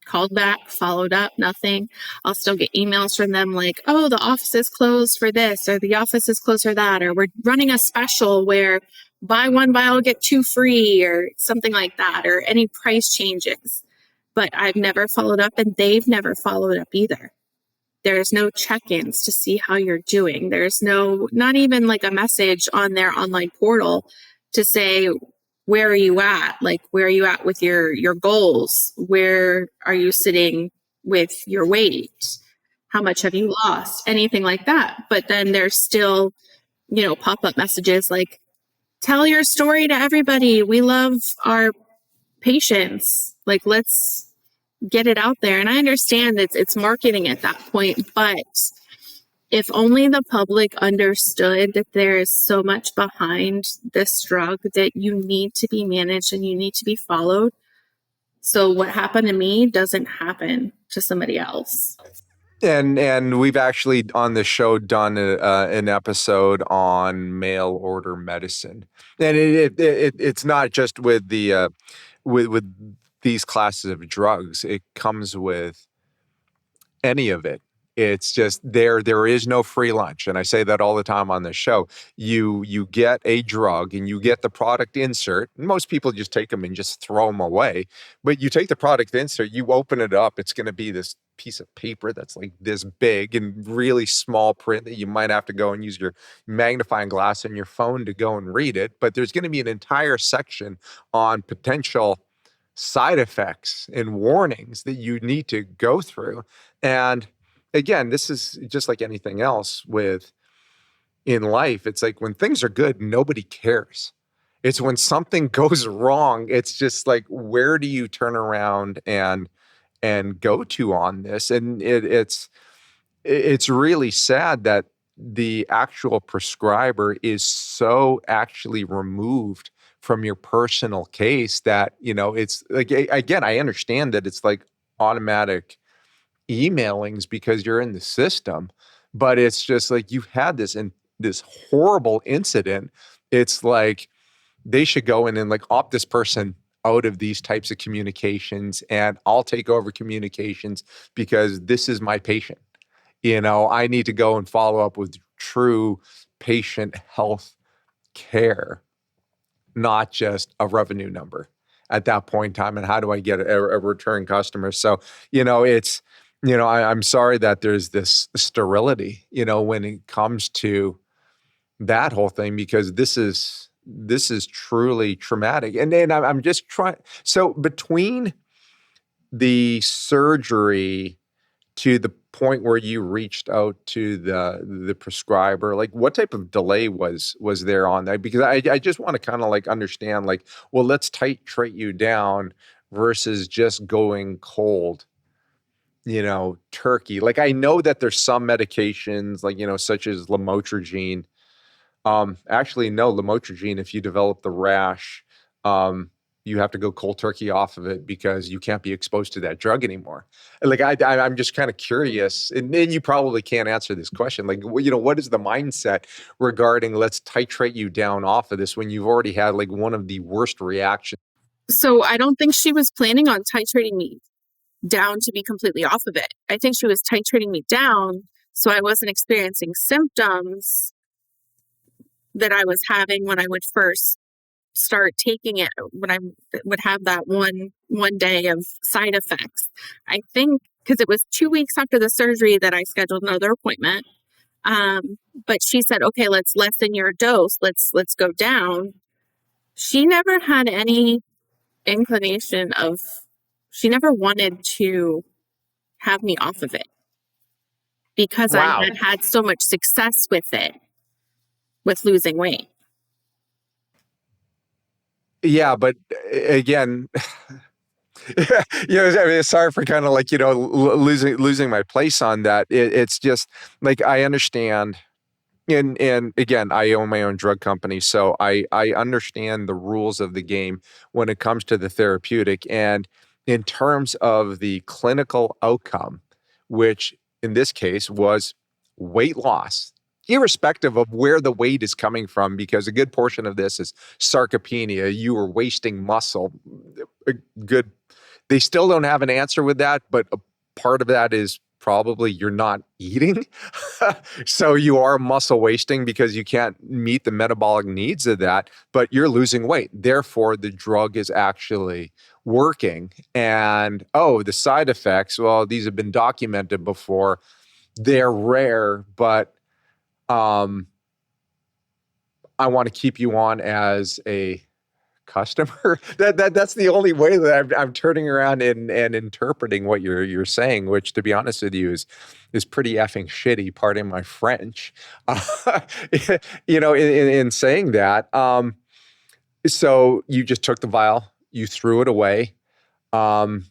called back, followed up, nothing. I'll still get emails from them like, oh, the office is closed for this, or the office is closed for that, or we're running a special where buy one vial, get 2 free, or something like that, or any price changes. But I've never followed up, and they've never followed up either. There's no check-ins to see how you're doing. There's not even like a message on their online portal to say, where are you at? Like, where are you at with your goals? Where are you sitting with your weight? How much have you lost? Anything like that. But then there's still, pop-up messages like, tell your story to everybody. We love our patients. Like, let's get it out there. And I understand that it's marketing at that point, but if only the public understood that there is so much behind this drug that you need to be managed and you need to be followed. So what happened to me doesn't happen to somebody else. And we've actually on the show done an episode on mail order medicine, and it's not just with the with these classes of drugs. It comes with any of it. It's just there is no free lunch. And I say that all the time on this show. You get a drug and you get the product insert. Most people just take them and just throw them away. But you take the product insert, you open it up, it's going to be this piece of paper that's like this big and really small print that you might have to go and use your magnifying glass on your phone to go and read it. But there's going to be an entire section on potential side effects and warnings that you need to go through. And again, this is just like anything else with in life. It's like when things are good, nobody cares. It's when something goes wrong, it's just like, where do you turn around and go to on this? And it's really sad that the actual prescriber is so actually removed from your personal case that, it's like, again, I understand that it's like automatic emailings because you're in the system, but it's just like you've had this horrible incident. It's like they should go in and like opt this person out of these types of communications, and I'll take over communications because this is my patient. I need to go and follow up with true patient health care, not just a revenue number at that point in time. And how do I get a return customer? So, it's, I'm sorry that there's this sterility, when it comes to that whole thing, because this is truly traumatic. And then I'm just trying. So between the surgery to the point where you reached out to the prescriber, like what type of delay was there on that? Because I just want to kind of like understand, like, well, let's titrate you down versus just going cold, turkey. Like I know that there's some medications like, such as lamotrigine. Actually, no, lamotrigine, if you develop the rash, you have to go cold turkey off of it because you can't be exposed to that drug anymore. Like I'm just kind of curious, and you probably can't answer this question. Like, what is the mindset regarding let's titrate you down off of this when you've already had like one of the worst reactions? So I don't think she was planning on titrating me down to be completely off of it. I think she was titrating me down so I wasn't experiencing symptoms that I was having when I would first start taking it, when I would have that one day of side effects. I think because it was 2 weeks after the surgery that I scheduled another appointment. But she said, okay, let's lessen your dose. Let's go down. She never had any inclination of, she never wanted to have me off of it because I Wow. had so much success with it, with losing weight. Yeah, but again, I mean, sorry for kind of like, losing my place on that. It's just like I understand. And again, I own my own drug company, so I understand the rules of the game when it comes to the therapeutic. And in terms of the clinical outcome, which in this case was weight loss, irrespective of where the weight is coming from, because a good portion of this is sarcopenia. You were wasting muscle. A good, they still don't have an answer with that, but a part of that is probably you're not eating. So you are muscle wasting because you can't meet the metabolic needs of that, but you're losing weight. Therefore, the drug is actually working. And the side effects, well, these have been documented before. They're rare, but I want to keep you on as a customer. That's the only way that I'm turning around and interpreting what you're saying, which, to be honest with you, is pretty effing shitty. Pardon my French. In saying that, so you just took the vial, you threw it away. Going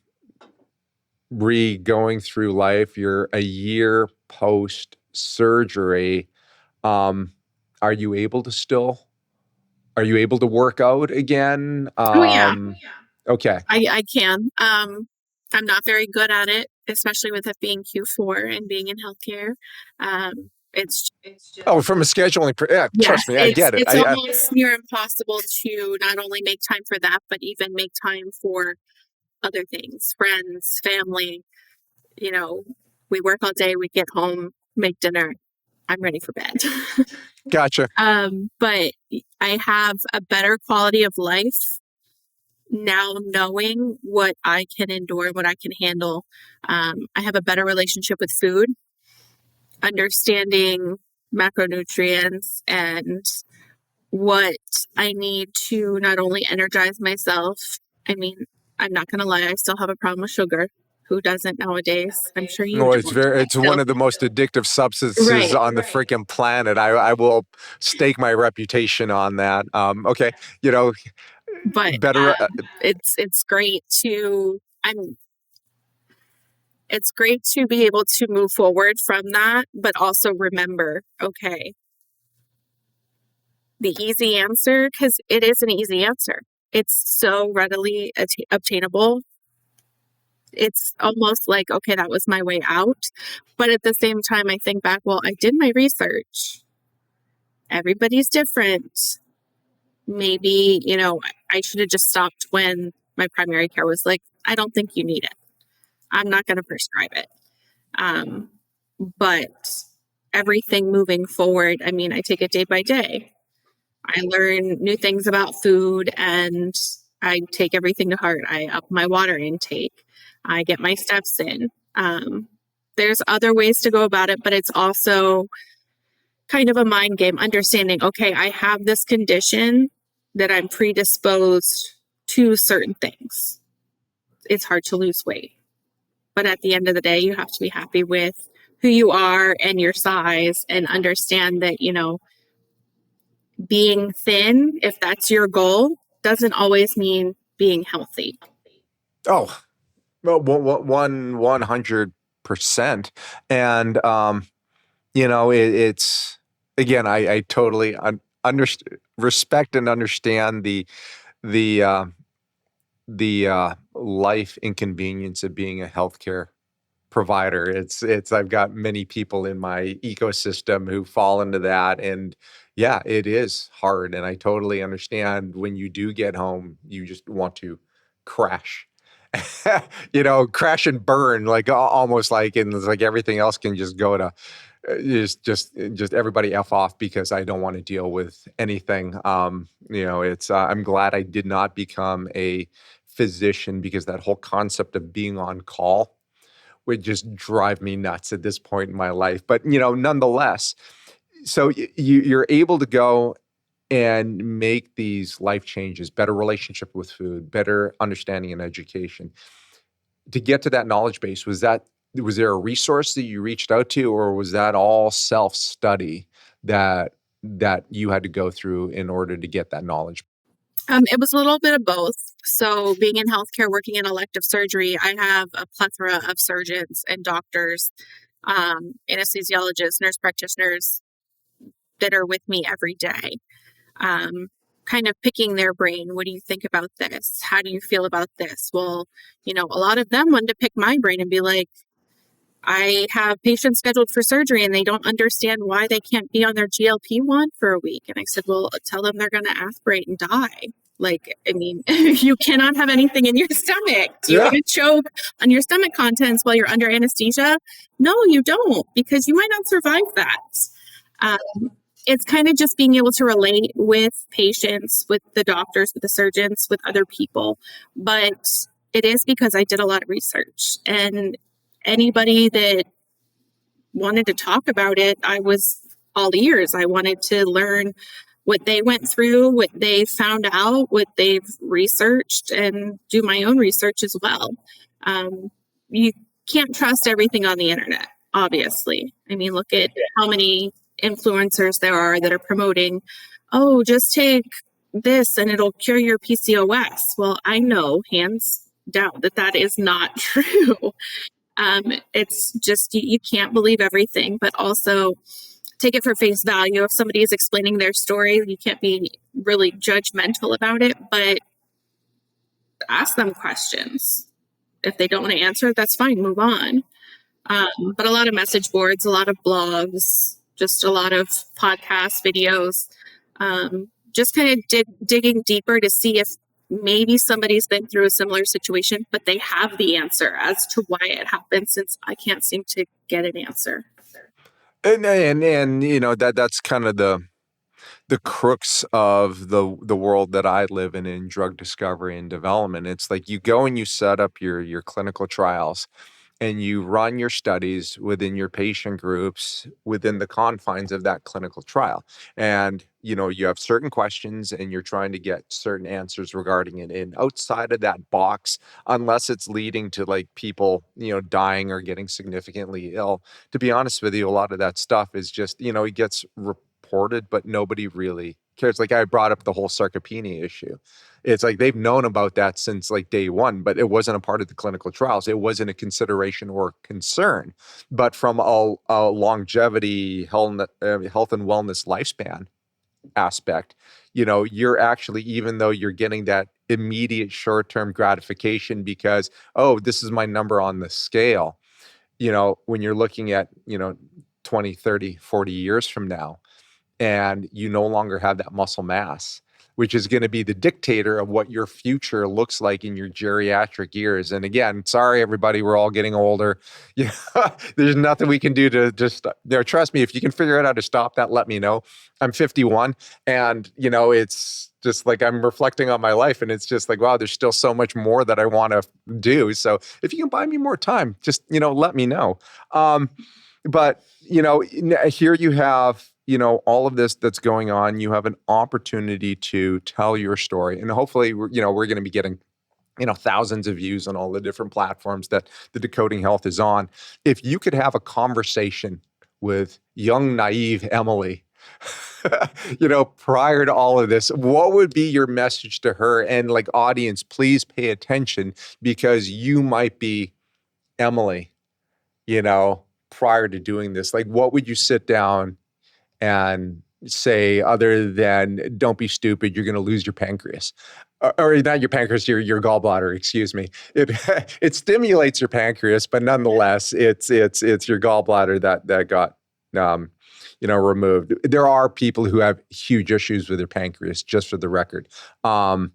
through life, you're a year post surgery. Are you able to work out again? Oh yeah. Okay. I can. I'm not very good at it, especially with it being Q4 and being in healthcare. It's From a scheduling, yeah, yes, trust me, I get it. it's almost near impossible to not only make time for that, but even make time for other things, friends, family. You know, we work all day, we get home, make dinner. I'm ready for bed. Gotcha. But I have a better quality of life now, knowing what I can endure, what I can handle. I have a better relationship with food, understanding macronutrients and what I need to not only energize myself. I mean, I'm not going to lie, I still have a problem with sugar. Who doesn't nowadays? I'm sure you Well, don't. it's one So, of the most addictive substances right. on the freaking planet. I will stake my reputation on that. Okay, you know, But better. it's great to it's great to be able to move forward from that, but also remember, okay, the easy answer, because it is an easy answer. It's so readily obtainable. It's almost like, okay, that was my way out. But at the same time, I think back, well, I did my research. Everybody's different. Maybe, I should have just stopped when my primary care was like, I don't think you need it. I'm not going to prescribe it. But everything moving forward, I mean, I take it day by day. I learn new things about food and I take everything to heart. I up my water intake. I get my steps in. There's other ways to go about it, but it's also kind of a mind game, understanding, okay, I have this condition that I'm predisposed to certain things. It's hard to lose weight. But at the end of the day, you have to be happy with who you are and your size and understand that, being thin, if that's your goal, doesn't always mean being healthy. Oh, well, 100%. And it's again, I totally respect and understand the life inconvenience of being a healthcare provider. It's I've got many people in my ecosystem who fall into that, and yeah, it is hard, and I totally understand when you do get home, you just want to crash. Crash and burn, like almost like, and it's like everything else can just go to just everybody F off because I don't want to deal with anything. It's I'm glad I did not become a physician because that whole concept of being on call would just drive me nuts at this point in my life. But nonetheless, so you're able to go and make these life changes, better relationship with food, better understanding and education. To get to that knowledge base, was there a resource that you reached out to, or was that all self-study that you had to go through in order to get that knowledge? It was a little bit of both. So, being in healthcare, working in elective surgery, I have a plethora of surgeons and doctors, anesthesiologists, nurse practitioners that are with me every day, kind of picking their brain. What do you think about this? How do you feel about this? Well, a lot of them wanted to pick my brain and be like, I have patients scheduled for surgery and they don't understand why they can't be on their GLP-1 for a week. And I said, well, tell them they're going to aspirate and die. Like, I mean, you cannot have anything in your stomach. Do you Yeah. want to choke on your stomach contents while you're under anesthesia? No, you don't, because you might not survive that. It's kind of just being able to relate with patients, with the doctors, with the surgeons, with other people. But it is because I did a lot of research, and anybody that wanted to talk about it, I was all ears. I wanted to learn what they went through, what they found out, what they've researched, and do my own research as well. You can't trust everything on the internet, obviously. I mean, look at how many influencers there are that are promoting, oh, just take this and it'll cure your PCOS. Well, I know hands down that is not true. It's just you can't believe everything, but also take it for face value. If somebody is explaining their story, you can't be really judgmental about it, but ask them questions. If they don't want to answer, that's fine, move on. But a lot of message boards, a lot of blogs, just a lot of podcast videos, just kind of digging deeper to see if maybe somebody's been through a similar situation, but they have the answer as to why it happened, since I can't seem to get an answer. And you know, that's kind of the crux of the world that I live in drug discovery and development. It's like you go and you set up your clinical trials and you run your studies within your patient groups within the confines of that clinical trial. And you know, you have certain questions and you're trying to get certain answers regarding it. And outside of that box, unless it's leading to like people, you know, dying or getting significantly ill, to be honest with you, a lot of that stuff is just, you know, it gets reported, but nobody really cares. Like I brought up the whole sarcopenia issue. It's like they've known about that since like day one, but it wasn't a part of the clinical trials. It wasn't a consideration or concern. But from a longevity, health and wellness lifespan aspect, you know, you're actually, even though you're getting that immediate short-term gratification because, oh, this is my number on the scale, you know, when you're looking at, you know, 20, 30, 40 years from now, and you no longer have that muscle mass, which is going to be the dictator of what your future looks like in your geriatric years. And again, sorry, everybody, we're all getting older. Yeah, there's nothing we can do to just, you know, trust me, if you can figure out how to stop that, let me know. I'm 51 and, you know, it's just like I'm reflecting on my life and it's just like, wow, there's still so much more that I want to do. So if you can buy me more time, just, you know, let me know. But, you know, here you have, you know, all of this that's going on. You have an opportunity to tell your story. And hopefully, you know, we're going to be getting, you know, thousands of views on all the different platforms that the Decoding Health is on. If you could have a conversation with young, naive Emily, you know, prior to all of this, what would be your message to her? And like, audience, please pay attention because you might be Emily, you know, prior to doing this. Like, what would you sit down and say other than don't be stupid, you're going to lose your pancreas, or not your pancreas, your gallbladder, excuse me. It it stimulates your pancreas, but nonetheless it's your gallbladder that got you know, removed. There are people who have huge issues with their pancreas, just for the record. You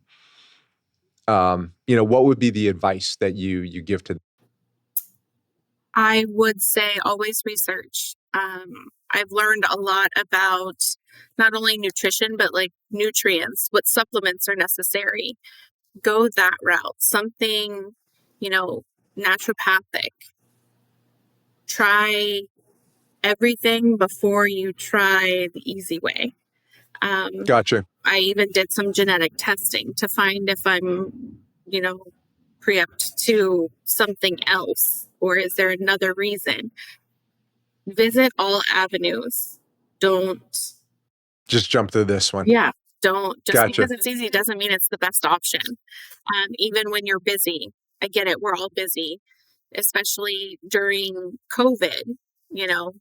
know, what would be the advice that you give to them? I would say always research. I've learned a lot about not only nutrition, but like nutrients, what supplements are necessary. Go that route, something, you know, naturopathic. Try everything before you try the easy way. Gotcha. I even did some genetic testing to find if I'm, you know, preempt to something else, or is there another reason? Visit all avenues. Don't, Just jump to this one. yeah, don't, just Gotcha. because it's easy doesn't mean it's the best option. Even when you're busy, I get it, we're all busy, especially during COVID, you know,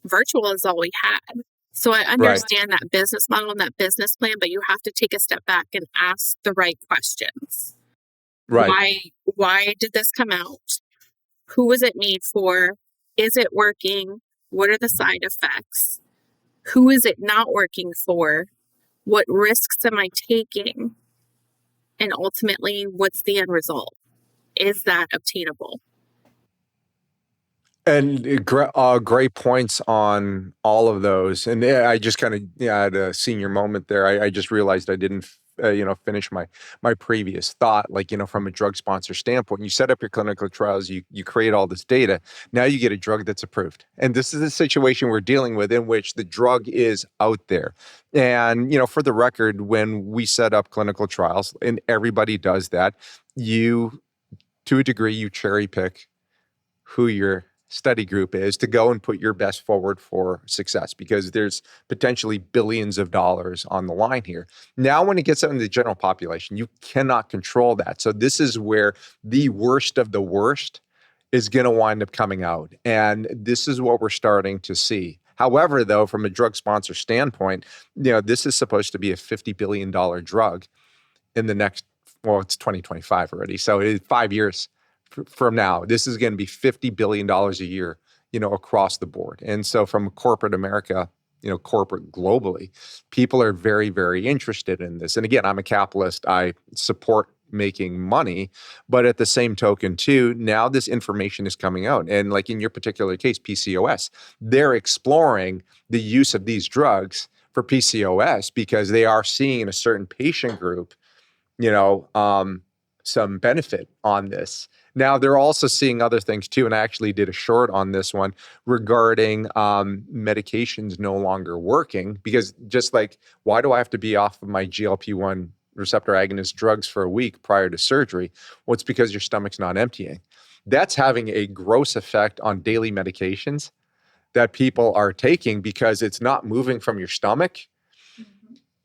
virtual is all we had. So I understand that business model and that business plan, but you have to take a step back and ask the right questions. Right. Why did this come out? Who was it made for? Is it working? What are the side effects? Who is it not working for? What risks am I taking? And ultimately, what's the end result? Is that obtainable? And great points on all of those. And I just kind of, yeah, had a senior moment there. I just realized I didn't, you know, finish my previous thought. Like, you know, from a drug sponsor standpoint, you set up your clinical trials, you create all this data. Now you get a drug that's approved. And this is the situation we're dealing with in which the drug is out there. And, you know, for the record, when we set up clinical trials, and everybody does that, you, to a degree, you cherry pick who your study group is to go and put your best forward for success because there's potentially billions of dollars on the line here. Now, when it gets out in the general population, you cannot control that. So this is where the worst of the worst is going to wind up coming out. And this is what we're starting to see. However, though, from a drug sponsor standpoint, you know, this is supposed to be a $50 billion drug in the next, well, it's 2025 already. So it's 5 years from now, this is going to be $50 billion a year, you know, across the board. And so from corporate America, corporate globally. People are very, very interested in this. And again, I'm a capitalist. I support making money, but at the same token too, now this information is coming out. And like in your particular case, PCOS, they're exploring the use of these drugs for PCOS because they are seeing in a certain patient group, you know, some benefit on this. Now, they're also seeing other things too. And I actually did a short on this one regarding medications no longer working, because just like, why do I have to be off of my GLP-1 receptor agonist drugs for a week prior to surgery? Well, it's because your stomach's not emptying. That's having a gross effect on daily medications that people are taking because it's not moving from your stomach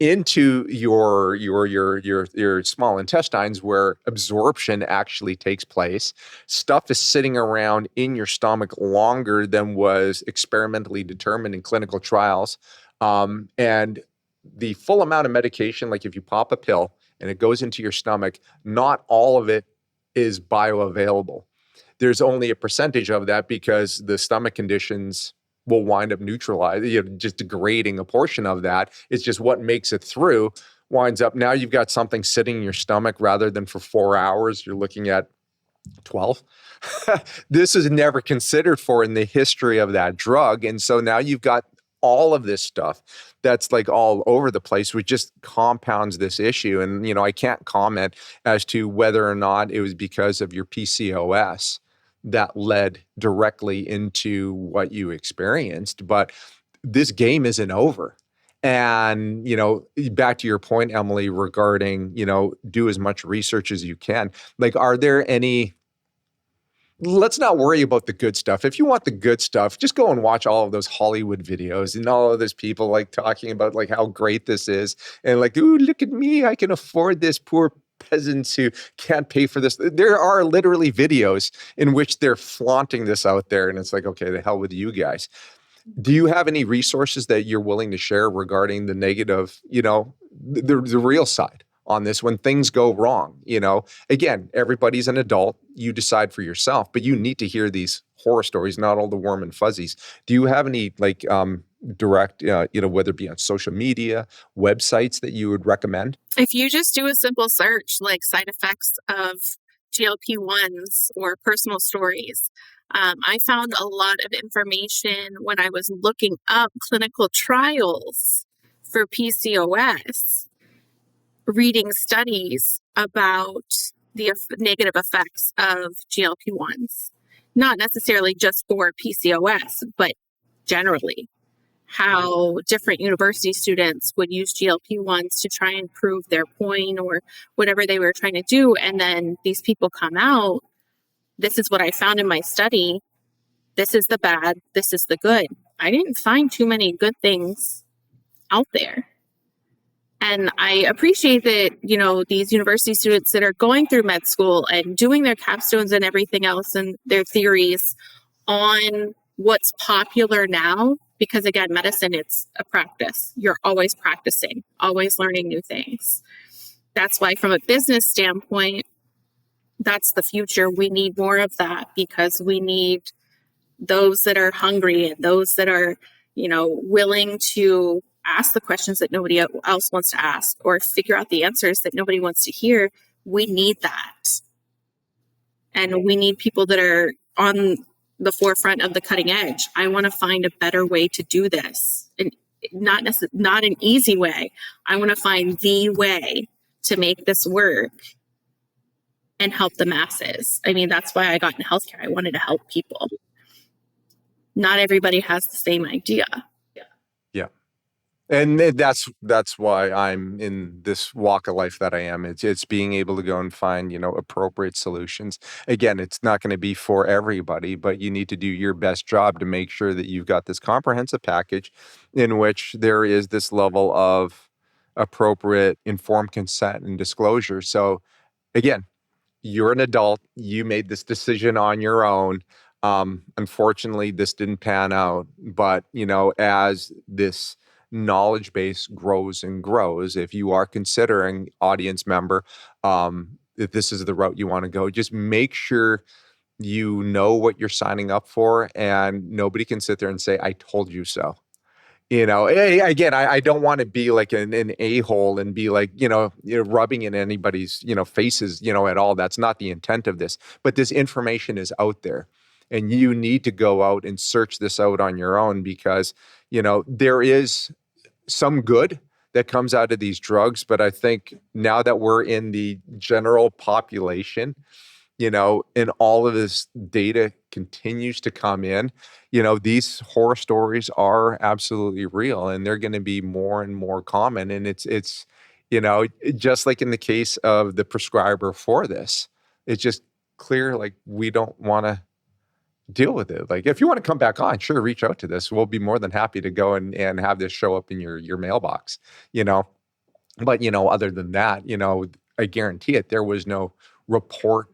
into your small intestines where absorption actually takes place. Stuff is sitting around in your stomach longer than was experimentally determined in clinical trials. And the full amount of medication, like if you pop a pill and it goes into your stomach, not all of it is bioavailable. There's only a percentage of that because the stomach conditions will wind up just degrading a portion of that. It's just what makes it through winds up. Now you've got something sitting in your stomach rather than for 4 hours, you're looking at 12. This is never considered for in the history of that drug. And so now you've got all of this stuff that's like all over the place, which just compounds this issue. And, I can't comment as to whether or not it was because of your PCOS that led directly into what you experienced. But this game isn't over. And, back to your point, Emily, regarding, do as much research as you can. Like, are there any, let's not worry about the good stuff. If you want the good stuff, just go and watch all of those Hollywood videos and all of those people like talking about like how great this is. And like, ooh, look at me, I can afford this, poor peasants who can't pay for this. There are literally videos in which they're flaunting this out there. And it's like, okay, the hell with you guys. Do you have any resources that you're willing to share regarding the negative, the real side on this when things go wrong? Again, everybody's an adult. You decide for yourself, but you need to hear these horror stories, not all the warm and fuzzies. Do you have any like direct, whether it be on social media, websites that you would recommend? If you just do a simple search like side effects of GLP-1s or personal stories, I found a lot of information when I was looking up clinical trials for PCOS, reading studies about the negative effects of GLP-1s, not necessarily just for PCOS, but generally. How different university students would use GLP-1s to try and prove their point or whatever they were trying to do. And then these people come out, this is what I found in my study. This is the bad, this is the good. I didn't find too many good things out there. And I appreciate that, these university students that are going through med school and doing their capstones and everything else and their theories on what's popular now, because again, medicine, it's a practice. You're always practicing, always learning new things. That's why from a business standpoint, that's the future. We need more of that because we need those that are hungry and those that are, willing to ask the questions that nobody else wants to ask or figure out the answers that nobody wants to hear. We need that. And we need people that are on the forefront of the cutting edge. I want to find a better way to do this, and not an easy way. I want to find the way to make this work and help the masses. I mean, that's why I got into healthcare. I wanted to help people. Not everybody has the same idea. Yeah. And that's why I'm in this walk of life that I am. It's being able to go and find, appropriate solutions. Again, it's not going to be for everybody, but you need to do your best job to make sure that you've got this comprehensive package in which there is this level of appropriate informed consent and disclosure. So again, you're an adult. You made this decision on your own. Unfortunately, this didn't pan out. But, as this knowledge base grows and grows, if you are considering audience member, if this is the route you want to go, just make sure you know what you're signing up for, and nobody can sit there and say, I told you so. Again, I don't want to be like an a-hole and be like, rubbing in anybody's, faces, at all. That's not the intent of this. But this information is out there, and you need to go out and search this out on your own, because, there is some good that comes out of these drugs. But I think now that we're in the general population, and all of this data continues to come in, these horror stories are absolutely real, and they're going to be more and more common. And it's, just like in the case of the prescriber for this, it's just clear, like, we don't want to deal with it. Like, if you want to come back on, sure, reach out to this. We'll be more than happy to go and have this show up in your mailbox, but, other than that, I guarantee it, there was no report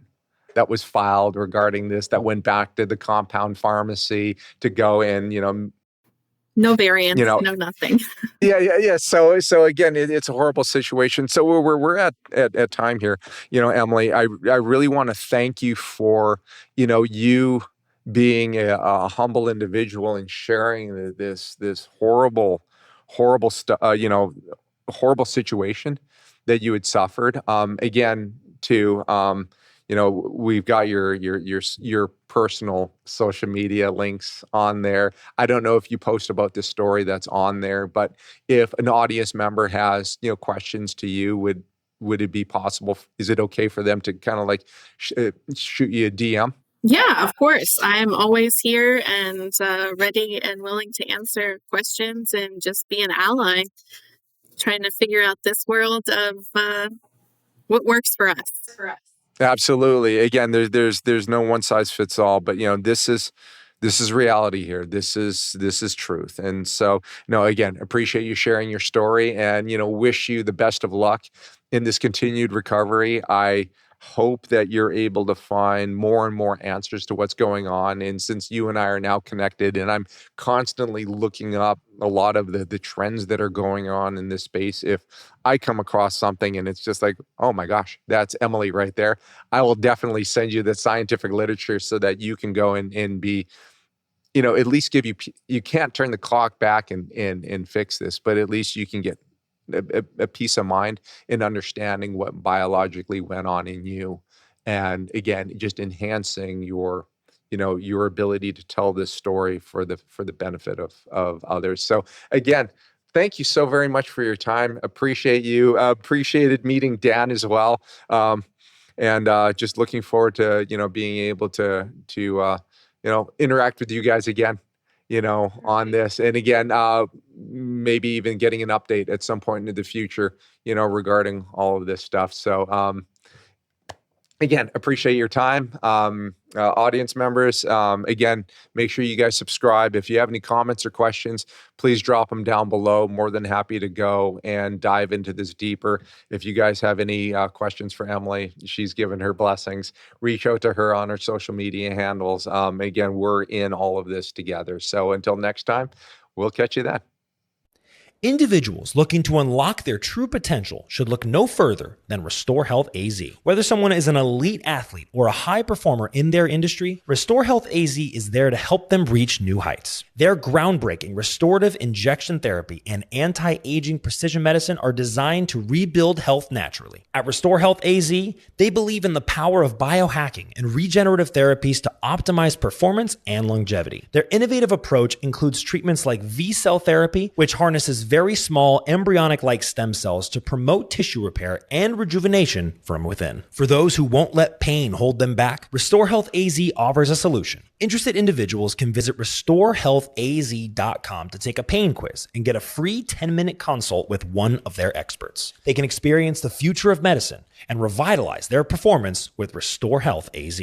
that was filed regarding this that went back to the compound pharmacy to go and, no variance, no nothing. Yeah. So again, it's a horrible situation. So we're at time here, Emily. I really want to thank you for, you being a humble individual and sharing this horrible stuff, horrible situation that you had suffered. Again, to we've got your personal social media links on there. I don't know if you post about this story that's on there, but if an audience member has, questions to you, would it be possible? Is it okay for them to kind of like shoot you a DM? Yeah, of course. I'm always here and ready and willing to answer questions and just be an ally, trying to figure out this world of what works for us. Absolutely. Again, there's no one size fits all, but this is reality here. This is truth. And so, again, appreciate you sharing your story, and wish you the best of luck in this continued recovery. I hope that you're able to find more and more answers to what's going on. And since you and I are now connected, and I'm constantly looking up a lot of the trends that are going on in this space, if I come across something and it's just like, oh my gosh, that's Emily right there, I will definitely send you the scientific literature so that you can go and be, at least you can't turn the clock back and fix this, but at least you can get a peace of mind in understanding what biologically went on in you. And again, just enhancing your ability to tell this story for the benefit of others. So again, thank you so very much for your time. Appreciate you. Appreciated meeting Dan as well. And just looking forward to, being able to interact with you guys again, on this. And again, maybe even getting an update at some point into the future, regarding all of this stuff. So, again, appreciate your time. Audience members, again, make sure you guys subscribe. If you have any comments or questions, please drop them down below. More than happy to go and dive into this deeper. If you guys have any questions for Emily, she's given her blessings. Reach out to her on her social media handles. Again, we're in all of this together. So until next time, we'll catch you then. Individuals looking to unlock their true potential should look no further than Restore Health AZ. Whether someone is an elite athlete or a high performer in their industry, Restore Health AZ is there to help them reach new heights. Their groundbreaking restorative injection therapy and anti-aging precision medicine are designed to rebuild health naturally. At Restore Health AZ, they believe in the power of biohacking and regenerative therapies to optimize performance and longevity. Their innovative approach includes treatments like V-cell therapy, which harnesses very small embryonic-like stem cells to promote tissue repair and rejuvenation from within. For those who won't let pain hold them back, Restore Health AZ offers a solution. Interested individuals can visit restorehealthaz.com to take a pain quiz and get a free 10-minute consult with one of their experts. They can experience the future of medicine and revitalize their performance with Restore Health AZ.